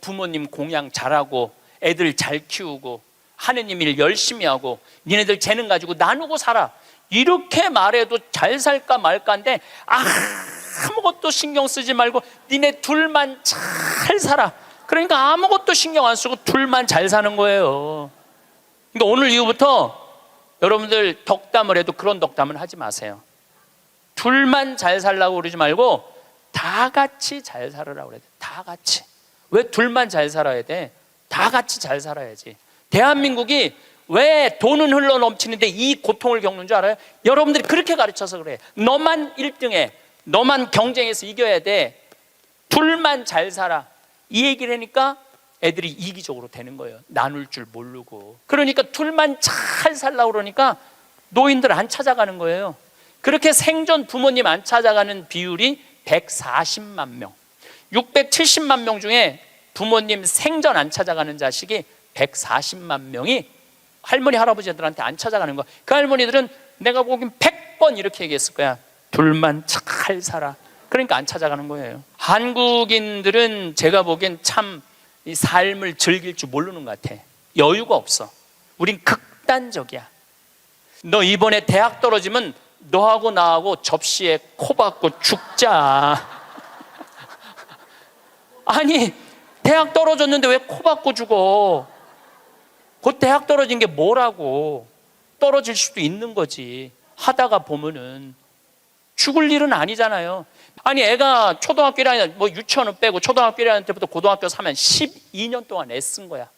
A: 부모님 공양 잘하고 애들 잘 키우고 하느님 일 열심히 하고 니네들 재능 가지고 나누고 살아. 이렇게 말해도 잘 살까 말까인데 아무것도 신경 쓰지 말고 니네 둘만 잘 살아. 그러니까 아무것도 신경 안 쓰고 둘만 잘 사는 거예요. 그러니까 오늘 이후부터 여러분들 덕담을 해도 그런 덕담을 하지 마세요. 둘만 잘 살라고 그러지 말고 다 같이 잘 살으라고 그래야 돼. 다 같이. 왜 둘만 잘 살아야 돼? 다 같이 잘 살아야지. 대한민국이 왜 돈은 흘러 넘치는데 이 고통을 겪는 줄 알아요? 여러분들이 그렇게 가르쳐서 그래. 너만 1등해. 너만 경쟁해서 이겨야 돼. 둘만 잘 살아. 이 얘기를 하니까 애들이 이기적으로 되는 거예요. 나눌 줄 모르고. 그러니까 둘만 잘 살라고 그러니까 노인들 안 찾아가는 거예요. 그렇게 생존 부모님 안 찾아가는 비율이 140만 명. 670만 명 중에 부모님 생전 안 찾아가는 자식이 140만 명이 할머니 할아버지들한테 안 찾아가는 거야. 그 할머니들은 내가 보기엔 100번 이렇게 얘기했을 거야. 둘만 잘 살아. 그러니까 안 찾아가는 거예요. 한국인들은 제가 보기엔 참 이 삶을 즐길 줄 모르는 것 같아. 여유가 없어. 우린 극단적이야. 너 이번에 대학 떨어지면 너하고 나하고 접시에 코 박고 죽자. 아니 대학 떨어졌는데 왜 코 박고 죽어? 곧 대학 떨어진 게 뭐라고. 떨어질 수도 있는 거지. 하다가 보면은 죽을 일은 아니잖아요. 아니 애가 초등학교 1학년 뭐 유치원은 빼고 초등학교 1학년 때부터 고등학교 3학년 12년 동안 애쓴 거야.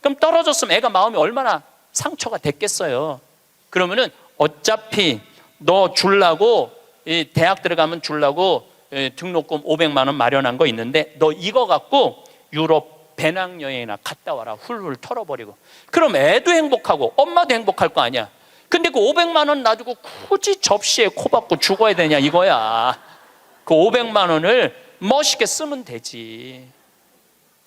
A: 그럼 떨어졌으면 애가 마음이 얼마나 상처가 됐겠어요. 그러면은 어차피 너 주려고 이 대학 들어가면 주려고 등록금 500만 원 마련한 거 있는데 너 이거 갖고 유럽 배낭여행이나 갔다 와라. 훌훌 털어버리고. 그럼 애도 행복하고 엄마도 행복할 거 아니야. 근데 그 500만 원 놔두고 굳이 접시에 코 박고 죽어야 되냐 이거야. 그 500만 원을 멋있게 쓰면 되지.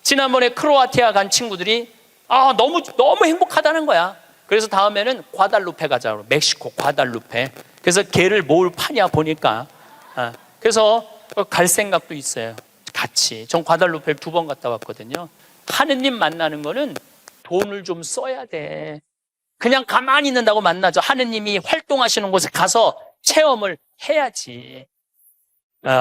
A: 지난번에 크로아티아 간 친구들이 너무 행복하다는 거야. 그래서 다음에는 과달루페 가자고. 멕시코 과달루페. 그래서 개를 뭘 파냐 보니까 그래서 갈 생각도 있어요. 같이. 전 과달루페를 2번 갔다 왔거든요. 하느님 만나는 거는 돈을 좀 써야 돼. 그냥 가만히 있는다고 만나죠. 하느님이 활동하시는 곳에 가서 체험을 해야지.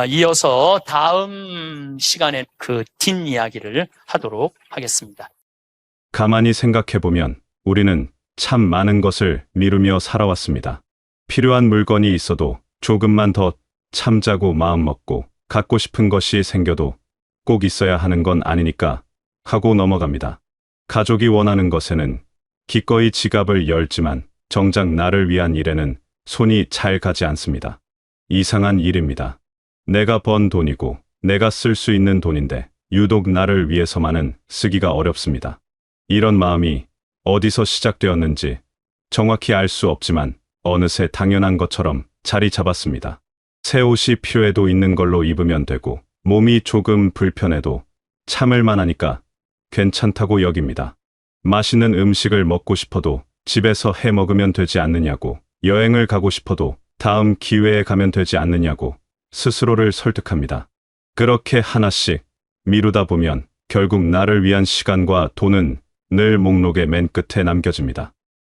A: 이어서 다음 시간에 그 뒷이야기를 하도록 하겠습니다.
B: 가만히 생각해보면 우리는 참 많은 것을 미루며 살아왔습니다. 필요한 물건이 있어도 조금만 더 참자고 마음먹고 갖고 싶은 것이 생겨도 꼭 있어야 하는 건 아니니까 하고 넘어갑니다. 가족이 원하는 것에는 기꺼이 지갑을 열지만 정작 나를 위한 일에는 손이 잘 가지 않습니다. 이상한 일입니다. 내가 번 돈이고 내가 쓸 수 있는 돈인데 유독 나를 위해서만은 쓰기가 어렵습니다. 이런 마음이 어디서 시작되었는지 정확히 알 수 없지만 어느새 당연한 것처럼 자리 잡았습니다. 새 옷이 필요해도 있는 걸로 입으면 되고 몸이 조금 불편해도 참을만 하니까 괜찮다고 여깁니다. 맛있는 음식을 먹고 싶어도 집에서 해 먹으면 되지 않느냐고, 여행을 가고 싶어도 다음 기회에 가면 되지 않느냐고 스스로를 설득합니다. 그렇게 하나씩 미루다 보면 결국 나를 위한 시간과 돈은 늘 목록의 맨 끝에 남겨집니다.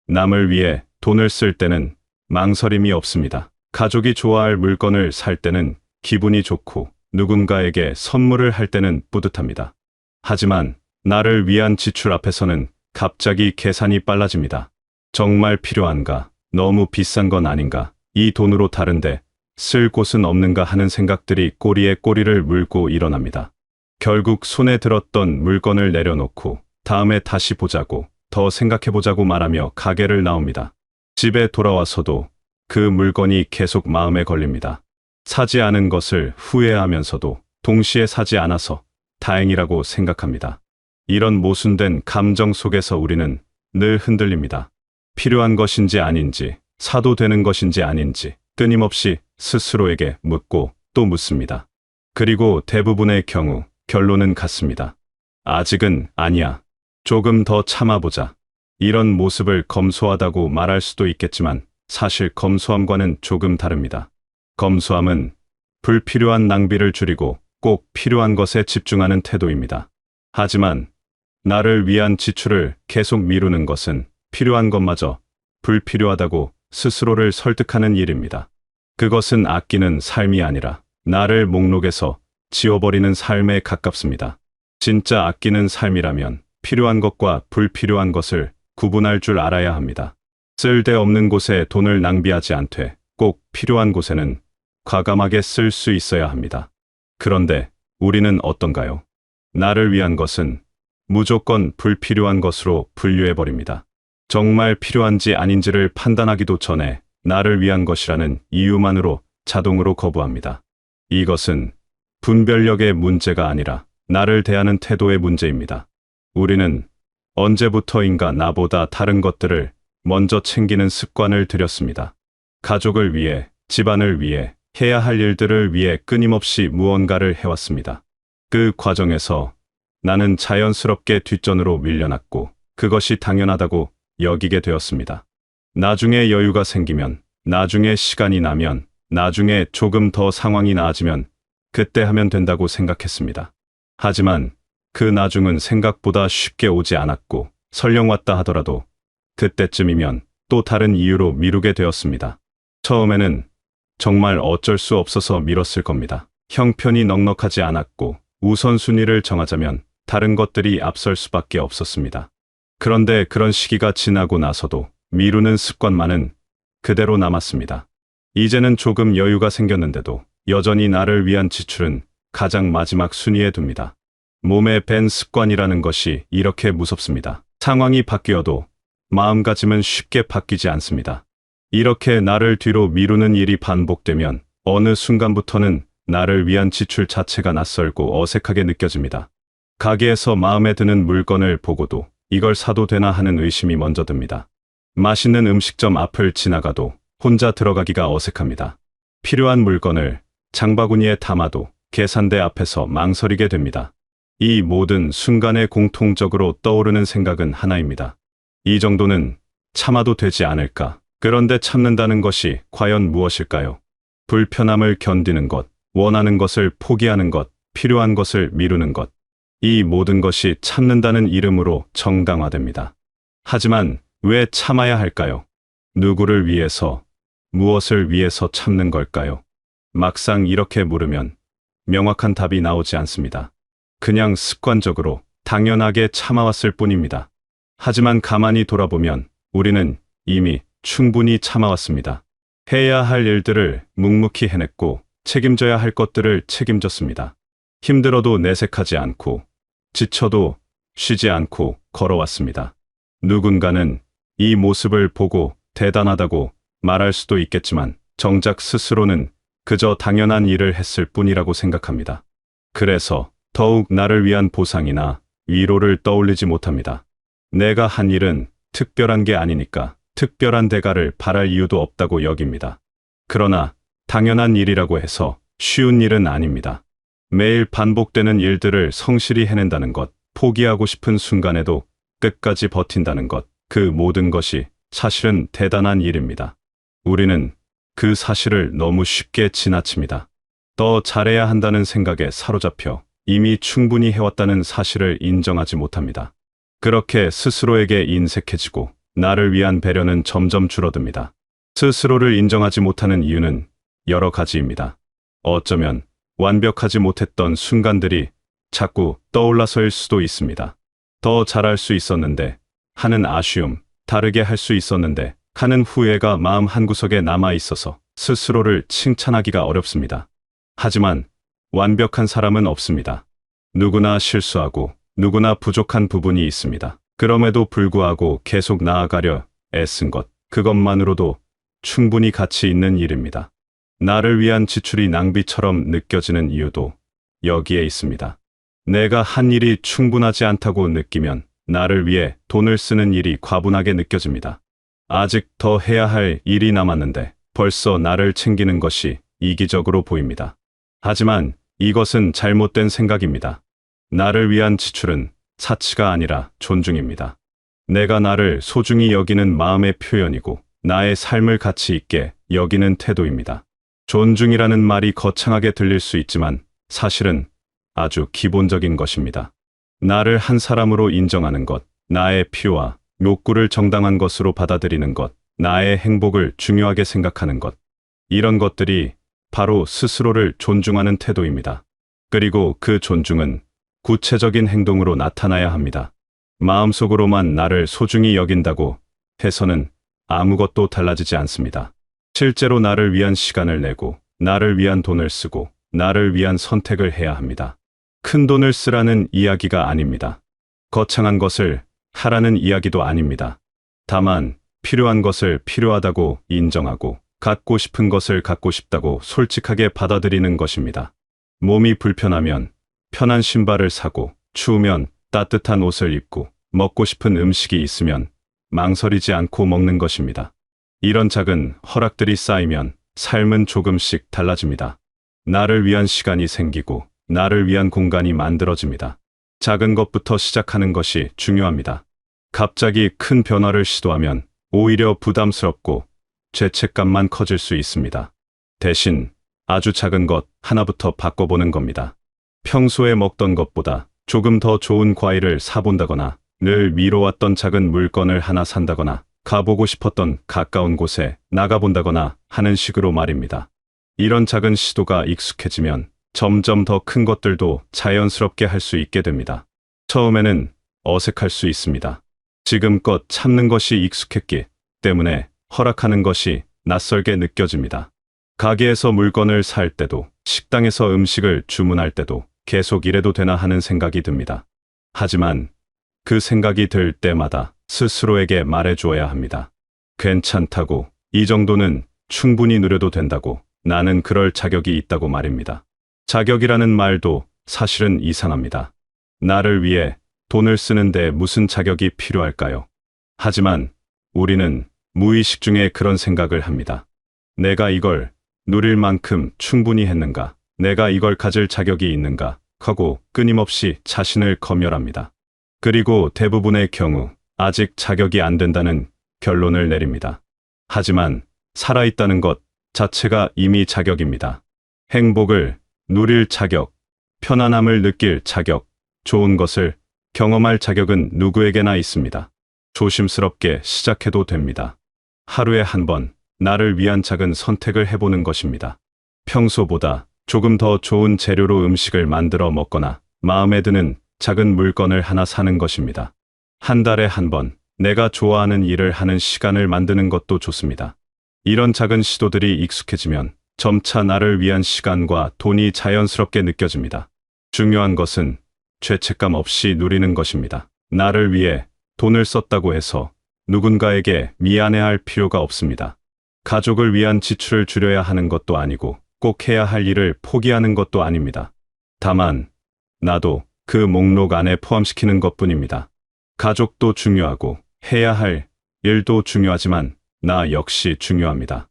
B: 남을 위해 돈을 쓸 때는 망설임이 없습니다. 가족이 좋아할 물건을 살 때는 기분이 좋고 누군가에게 선물을 할 때는 뿌듯합니다. 하지만 나를 위한 지출 앞에서는 갑자기 계산이 빨라집니다. 정말 필요한가? 너무 비싼 건 아닌가? 이 돈으로 다른데 쓸 곳은 없는가 하는 생각들이 꼬리에 꼬리를 물고 일어납니다. 결국 손에 들었던 물건을 내려놓고 다음에 다시 보자고, 더 생각해보자고 말하며 가게를 나옵니다. 집에 돌아와서도 그 물건이 계속 마음에 걸립니다. 사지 않은 것을 후회하면서도 동시에 사지 않아서 다행이라고 생각합니다. 이런 모순된 감정 속에서 우리는 늘 흔들립니다. 필요한 것인지 아닌지, 사도 되는 것인지 아닌지 끊임없이 스스로에게 묻고 또 묻습니다. 그리고 대부분의 경우 결론은 같습니다. 아직은 아니야. 조금 더 참아보자. 이런 모습을 검소하다고 말할 수도 있겠지만 사실 검소함과는 조금 다릅니다. 검소함은 불필요한 낭비를 줄이고 꼭 필요한 것에 집중하는 태도입니다. 하지만 나를 위한 지출을 계속 미루는 것은 필요한 것마저 불필요하다고 스스로를 설득하는 일입니다. 그것은 아끼는 삶이 아니라 나를 목록에서 지워버리는 삶에 가깝습니다. 진짜 아끼는 삶이라면 필요한 것과 불필요한 것을 구분할 줄 알아야 합니다. 쓸데없는 곳에 돈을 낭비하지 않되 꼭 필요한 곳에는 과감하게 쓸 수 있어야 합니다. 그런데 우리는 어떤가요? 나를 위한 것은 무조건 불필요한 것으로 분류해버립니다. 정말 필요한지 아닌지를 판단하기도 전에 나를 위한 것이라는 이유만으로 자동으로 거부합니다. 이것은 분별력의 문제가 아니라 나를 대하는 태도의 문제입니다. 우리는 언제부터인가 나보다 다른 것들을 먼저 챙기는 습관을 들였습니다. 가족을 위해, 집안을 위해, 해야 할 일들을 위해 끊임없이 무언가를 해왔습니다. 그 과정에서 나는 자연스럽게 뒷전으로 밀려났고 그것이 당연하다고 여기게 되었습니다. 나중에 여유가 생기면, 나중에 시간이 나면, 나중에 조금 더 상황이 나아지면 그때 하면 된다고 생각했습니다. 하지만 그 나중은 생각보다 쉽게 오지 않았고 설령 왔다 하더라도 그때쯤이면 또 다른 이유로 미루게 되었습니다. 처음에는 정말 어쩔 수 없어서 미뤘을 겁니다. 형편이 넉넉하지 않았고 우선순위를 정하자면 다른 것들이 앞설 수밖에 없었습니다. 그런데 그런 시기가 지나고 나서도 미루는 습관만은 그대로 남았습니다. 이제는 조금 여유가 생겼는데도 여전히 나를 위한 지출은 가장 마지막 순위에 둡니다. 몸에 밴 습관이라는 것이 이렇게 무섭습니다. 상황이 바뀌어도 마음가짐은 쉽게 바뀌지 않습니다. 이렇게 나를 뒤로 미루는 일이 반복되면 어느 순간부터는 나를 위한 지출 자체가 낯설고 어색하게 느껴집니다. 가게에서 마음에 드는 물건을 보고도 이걸 사도 되나 하는 의심이 먼저 듭니다. 맛있는 음식점 앞을 지나가도 혼자 들어가기가 어색합니다. 필요한 물건을 장바구니에 담아도 계산대 앞에서 망설이게 됩니다. 이 모든 순간에 공통적으로 떠오르는 생각은 하나입니다. 이 정도는 참아도 되지 않을까? 그런데 참는다는 것이 과연 무엇일까요? 불편함을 견디는 것, 원하는 것을 포기하는 것, 필요한 것을 미루는 것. 이 모든 것이 참는다는 이름으로 정당화됩니다. 하지만 왜 참아야 할까요? 누구를 위해서, 무엇을 위해서 참는 걸까요? 막상 이렇게 물으면 명확한 답이 나오지 않습니다. 그냥 습관적으로 당연하게 참아왔을 뿐입니다. 하지만 가만히 돌아보면 우리는 이미 충분히 참아왔습니다. 해야 할 일들을 묵묵히 해냈고 책임져야 할 것들을 책임졌습니다. 힘들어도 내색하지 않고 지쳐도 쉬지 않고 걸어왔습니다. 누군가는 이 모습을 보고 대단하다고 말할 수도 있겠지만 정작 스스로는 그저 당연한 일을 했을 뿐이라고 생각합니다. 그래서 더욱 나를 위한 보상이나 위로를 떠올리지 못합니다. 내가 한 일은 특별한 게 아니니까 특별한 대가를 바랄 이유도 없다고 여깁니다. 그러나 당연한 일이라고 해서 쉬운 일은 아닙니다. 매일 반복되는 일들을 성실히 해낸다는 것, 포기하고 싶은 순간에도 끝까지 버틴다는 것, 그 모든 것이 사실은 대단한 일입니다. 우리는 그 사실을 너무 쉽게 지나칩니다. 더 잘해야 한다는 생각에 사로잡혀 이미 충분히 해왔다는 사실을 인정하지 못합니다. 그렇게 스스로에게 인색해지고 나를 위한 배려는 점점 줄어듭니다. 스스로를 인정하지 못하는 이유는 여러 가지입니다. 어쩌면 완벽하지 못했던 순간들이 자꾸 떠올라서일 수도 있습니다. 더 잘할 수 있었는데 하는 아쉬움, 다르게 할 수 있었는데 하는 후회가 마음 한구석에 남아 있어서 스스로를 칭찬하기가 어렵습니다. 하지만 완벽한 사람은 없습니다. 누구나 실수하고 누구나 부족한 부분이 있습니다. 그럼에도 불구하고 계속 나아가려 애쓴 것, 그것만으로도 충분히 가치 있는 일입니다. 나를 위한 지출이 낭비처럼 느껴지는 이유도 여기에 있습니다. 내가 한 일이 충분하지 않다고 느끼면 나를 위해 돈을 쓰는 일이 과분하게 느껴집니다. 아직 더 해야 할 일이 남았는데 벌써 나를 챙기는 것이 이기적으로 보입니다. 하지만 이것은 잘못된 생각입니다. 나를 위한 지출은 사치가 아니라 존중입니다. 내가 나를 소중히 여기는 마음의 표현이고 나의 삶을 가치 있게 여기는 태도입니다. 존중이라는 말이 거창하게 들릴 수 있지만 사실은 아주 기본적인 것입니다. 나를 한 사람으로 인정하는 것, 나의 필요와 욕구를 정당한 것으로 받아들이는 것, 나의 행복을 중요하게 생각하는 것. 이런 것들이 바로 스스로를 존중하는 태도입니다. 그리고 그 존중은 구체적인 행동으로 나타나야 합니다. 마음속으로만 나를 소중히 여긴다고 해서는 아무것도 달라지지 않습니다. 실제로 나를 위한 시간을 내고, 나를 위한 돈을 쓰고, 나를 위한 선택을 해야 합니다. 큰 돈을 쓰라는 이야기가 아닙니다. 거창한 것을 하라는 이야기도 아닙니다. 다만 필요한 것을 필요하다고 인정하고 갖고 싶은 것을 갖고 싶다고 솔직하게 받아들이는 것입니다. 몸이 불편하면 편한 신발을 사고 추우면 따뜻한 옷을 입고 먹고 싶은 음식이 있으면 망설이지 않고 먹는 것입니다. 이런 작은 허락들이 쌓이면 삶은 조금씩 달라집니다. 나를 위한 시간이 생기고 나를 위한 공간이 만들어집니다. 작은 것부터 시작하는 것이 중요합니다. 갑자기 큰 변화를 시도하면 오히려 부담스럽고 죄책감만 커질 수 있습니다. 대신 아주 작은 것 하나부터 바꿔보는 겁니다. 평소에 먹던 것보다 조금 더 좋은 과일을 사본다거나 늘 미뤄왔던 작은 물건을 하나 산다거나 가보고 싶었던 가까운 곳에 나가본다거나 하는 식으로 말입니다. 이런 작은 시도가 익숙해지면 점점 더 큰 것들도 자연스럽게 할 수 있게 됩니다. 처음에는 어색할 수 있습니다. 지금껏 참는 것이 익숙했기 때문에 허락하는 것이 낯설게 느껴집니다. 가게에서 물건을 살 때도, 식당에서 음식을 주문할 때도 계속 이래도 되나 하는 생각이 듭니다. 하지만 그 생각이 들 때마다 스스로에게 말해주어야 합니다. 괜찮다고, 이 정도는 충분히 누려도 된다고, 나는 그럴 자격이 있다고 말입니다. 자격이라는 말도 사실은 이상합니다. 나를 위해 돈을 쓰는데 무슨 자격이 필요할까요? 하지만 우리는 무의식 중에 그런 생각을 합니다. 내가 이걸 누릴 만큼 충분히 했는가? 내가 이걸 가질 자격이 있는가? 하고 끊임없이 자신을 검열합니다. 그리고 대부분의 경우 아직 자격이 안 된다는 결론을 내립니다. 하지만 살아있다는 것 자체가 이미 자격입니다. 행복을 누릴 자격, 편안함을 느낄 자격, 좋은 것을 경험할 자격은 누구에게나 있습니다. 조심스럽게 시작해도 됩니다. 하루에 한 번 나를 위한 작은 선택을 해보는 것입니다. 평소보다 조금 더 좋은 재료로 음식을 만들어 먹거나 마음에 드는 작은 물건을 하나 사는 것입니다. 한 달에 한 번 내가 좋아하는 일을 하는 시간을 만드는 것도 좋습니다. 이런 작은 시도들이 익숙해지면 점차 나를 위한 시간과 돈이 자연스럽게 느껴집니다. 중요한 것은 죄책감 없이 누리는 것입니다. 나를 위해 돈을 썼다고 해서 누군가에게 미안해할 필요가 없습니다. 가족을 위한 지출을 줄여야 하는 것도 아니고 꼭 해야 할 일을 포기하는 것도 아닙니다. 다만 나도 그 목록 안에 포함시키는 것뿐입니다. 가족도 중요하고 해야 할 일도 중요하지만 나 역시 중요합니다.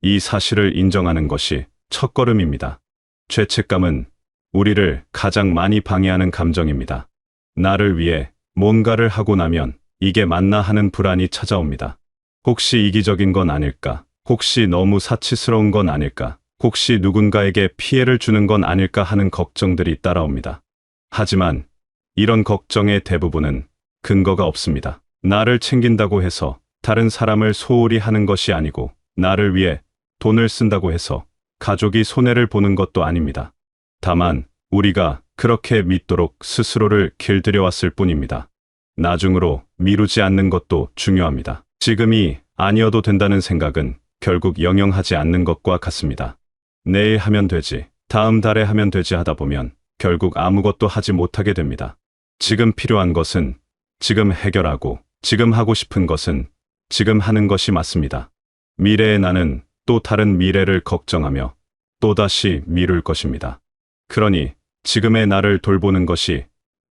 B: 이 사실을 인정하는 것이 첫걸음입니다. 죄책감은 우리를 가장 많이 방해하는 감정입니다. 나를 위해 뭔가를 하고 나면 이게 맞나 하는 불안이 찾아옵니다. 혹시 이기적인 건 아닐까? 혹시 너무 사치스러운 건 아닐까? 혹시 누군가에게 피해를 주는 건 아닐까 하는 걱정들이 따라옵니다. 하지만 이런 걱정의 대부분은 근거가 없습니다. 나를 챙긴다고 해서 다른 사람을 소홀히 하는 것이 아니고 나를 위해 돈을 쓴다고 해서 가족이 손해를 보는 것도 아닙니다. 다만 우리가 그렇게 믿도록 스스로를 길들여왔을 뿐입니다. 나중으로 미루지 않는 것도 중요합니다. 지금이 아니어도 된다는 생각은 결국 영영하지 않는 것과 같습니다. 내일 하면 되지, 다음 달에 하면 되지 하다 보면 결국 아무것도 하지 못하게 됩니다. 지금 필요한 것은 지금 해결하고 지금 하고 싶은 것은 지금 하는 것이 맞습니다. 미래의 나는 또 다른 미래를 걱정하며 또다시 미룰 것입니다. 그러니 지금의 나를 돌보는 것이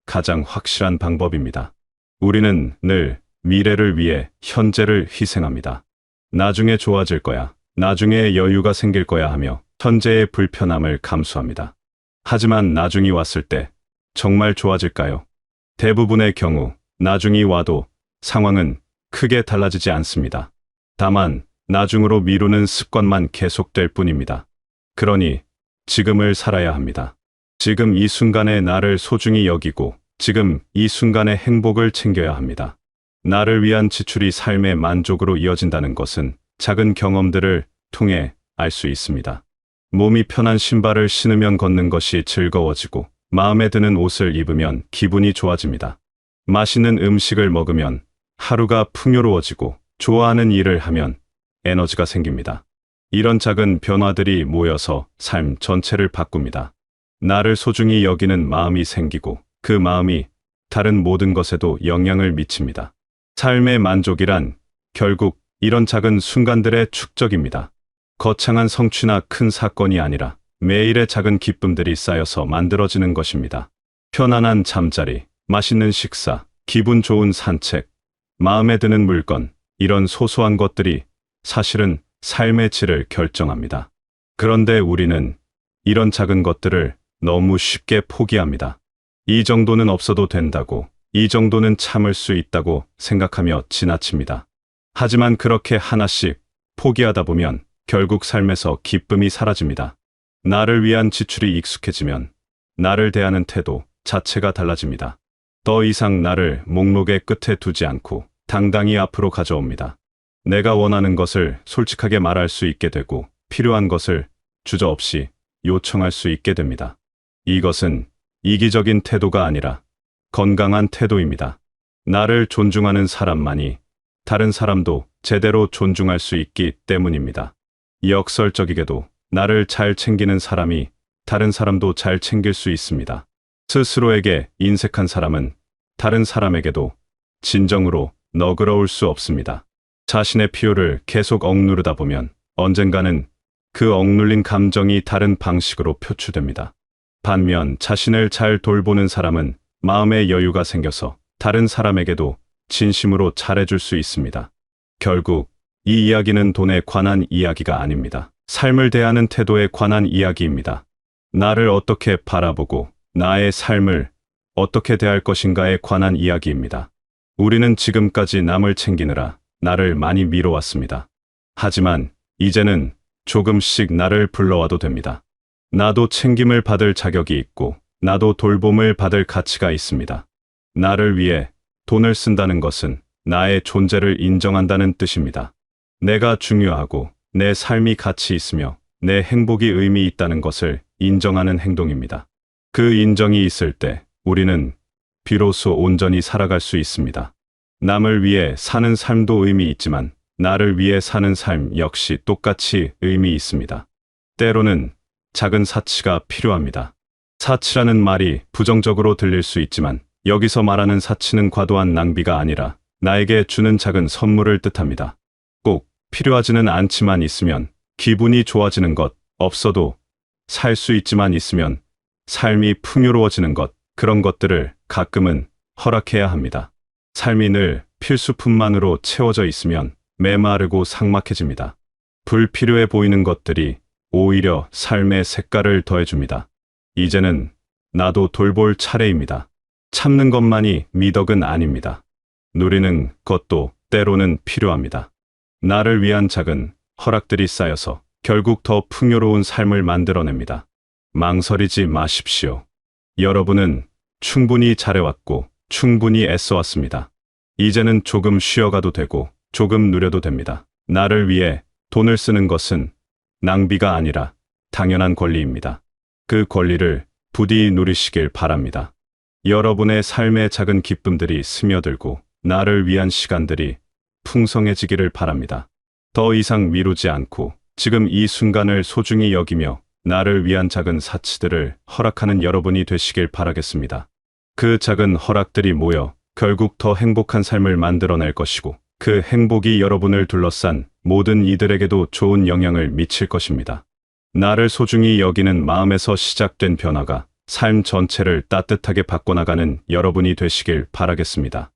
B: 가장 확실한 방법입니다. 우리는 늘 미래를 위해 현재를 희생합니다. 나중에 좋아질 거야, 나중에 여유가 생길 거야 하며 현재의 불편함을 감수합니다. 하지만 나중이 왔을 때 정말 좋아질까요? 대부분의 경우 나중이 와도 상황은 크게 달라지지 않습니다. 다만 나중으로 미루는 습관만 계속될 뿐입니다. 그러니 지금을 살아야 합니다. 지금 이 순간의 나를 소중히 여기고 지금 이 순간의 행복을 챙겨야 합니다. 나를 위한 지출이 삶의 만족으로 이어진다는 것은 작은 경험들을 통해 알 수 있습니다. 몸이 편한 신발을 신으면 걷는 것이 즐거워지고 마음에 드는 옷을 입으면 기분이 좋아집니다. 맛있는 음식을 먹으면 하루가 풍요로워지고 좋아하는 일을 하면 에너지가 생깁니다. 이런 작은 변화들이 모여서 삶 전체를 바꿉니다. 나를 소중히 여기는 마음이 생기고 그 마음이 다른 모든 것에도 영향을 미칩니다. 삶의 만족이란 결국 이런 작은 순간들의 축적입니다. 거창한 성취나 큰 사건이 아니라 매일의 작은 기쁨들이 쌓여서 만들어지는 것입니다. 편안한 잠자리, 맛있는 식사, 기분 좋은 산책, 마음에 드는 물건, 이런 소소한 것들이 사실은 삶의 질을 결정합니다. 그런데 우리는 이런 작은 것들을 너무 쉽게 포기합니다. 이 정도는 없어도 된다고, 이 정도는 참을 수 있다고 생각하며 지나칩니다. 하지만 그렇게 하나씩 포기하다 보면 결국 삶에서 기쁨이 사라집니다. 나를 위한 지출이 익숙해지면 나를 대하는 태도 자체가 달라집니다. 더 이상 나를 목록의 끝에 두지 않고 당당히 앞으로 가져옵니다. 내가 원하는 것을 솔직하게 말할 수 있게 되고 필요한 것을 주저없이 요청할 수 있게 됩니다. 이것은 이기적인 태도가 아니라 건강한 태도입니다. 나를 존중하는 사람만이 다른 사람도 제대로 존중할 수 있기 때문입니다. 역설적이게도 나를 잘 챙기는 사람이 다른 사람도 잘 챙길 수 있습니다. 스스로에게 인색한 사람은 다른 사람에게도 진정으로 너그러울 수 없습니다. 자신의 필요를 계속 억누르다 보면 언젠가는 그 억눌린 감정이 다른 방식으로 표출됩니다. 반면 자신을 잘 돌보는 사람은 마음의 여유가 생겨서 다른 사람에게도 진심으로 잘해줄 수 있습니다. 결국 이 이야기는 돈에 관한 이야기가 아닙니다. 삶을 대하는 태도에 관한 이야기입니다. 나를 어떻게 바라보고 나의 삶을 어떻게 대할 것인가에 관한 이야기입니다. 우리는 지금까지 남을 챙기느라 나를 많이 미뤄왔습니다. 하지만 이제는 조금씩 나를 불러와도 됩니다. 나도 챙김을 받을 자격이 있고 나도 돌봄을 받을 가치가 있습니다. 나를 위해 돈을 쓴다는 것은 나의 존재를 인정한다는 뜻입니다. 내가 중요하고 내 삶이 가치 있으며 내 행복이 의미 있다는 것을 인정하는 행동입니다. 그 인정이 있을 때 우리는 비로소 온전히 살아갈 수 있습니다. 남을 위해 사는 삶도 의미 있지만 나를 위해 사는 삶 역시 똑같이 의미 있습니다. 때로는 작은 사치가 필요합니다. 사치라는 말이 부정적으로 들릴 수 있지만 여기서 말하는 사치는 과도한 낭비가 아니라 나에게 주는 작은 선물을 뜻합니다. 꼭 필요하지는 않지만 있으면 기분이 좋아지는 것, 없어도 살 수 있지만 있으면 삶이 풍요로워지는 것, 그런 것들을 가끔은 허락해야 합니다. 삶이 늘 필수품만으로 채워져 있으면 메마르고 삭막해집니다. 불필요해 보이는 것들이 오히려 삶의 색깔을 더해줍니다. 이제는 나도 돌볼 차례입니다. 참는 것만이 미덕은 아닙니다. 누리는 것도 때로는 필요합니다. 나를 위한 작은 허락들이 쌓여서 결국 더 풍요로운 삶을 만들어냅니다. 망설이지 마십시오. 여러분은 충분히 잘해왔고 충분히 애써왔습니다. 이제는 조금 쉬어가도 되고 조금 누려도 됩니다. 나를 위해 돈을 쓰는 것은 낭비가 아니라 당연한 권리입니다. 그 권리를 부디 누리시길 바랍니다. 여러분의 삶의 작은 기쁨들이 스며들고 나를 위한 시간들이 풍성해지기를 바랍니다. 더 이상 미루지 않고 지금 이 순간을 소중히 여기며 나를 위한 작은 사치들을 허락하는 여러분이 되시길 바라겠습니다. 그 작은 허락들이 모여 결국 더 행복한 삶을 만들어낼 것이고 그 행복이 여러분을 둘러싼 모든 이들에게도 좋은 영향을 미칠 것입니다. 나를 소중히 여기는 마음에서 시작된 변화가 삶 전체를 따뜻하게 바꿔나가는 여러분이 되시길 바라겠습니다.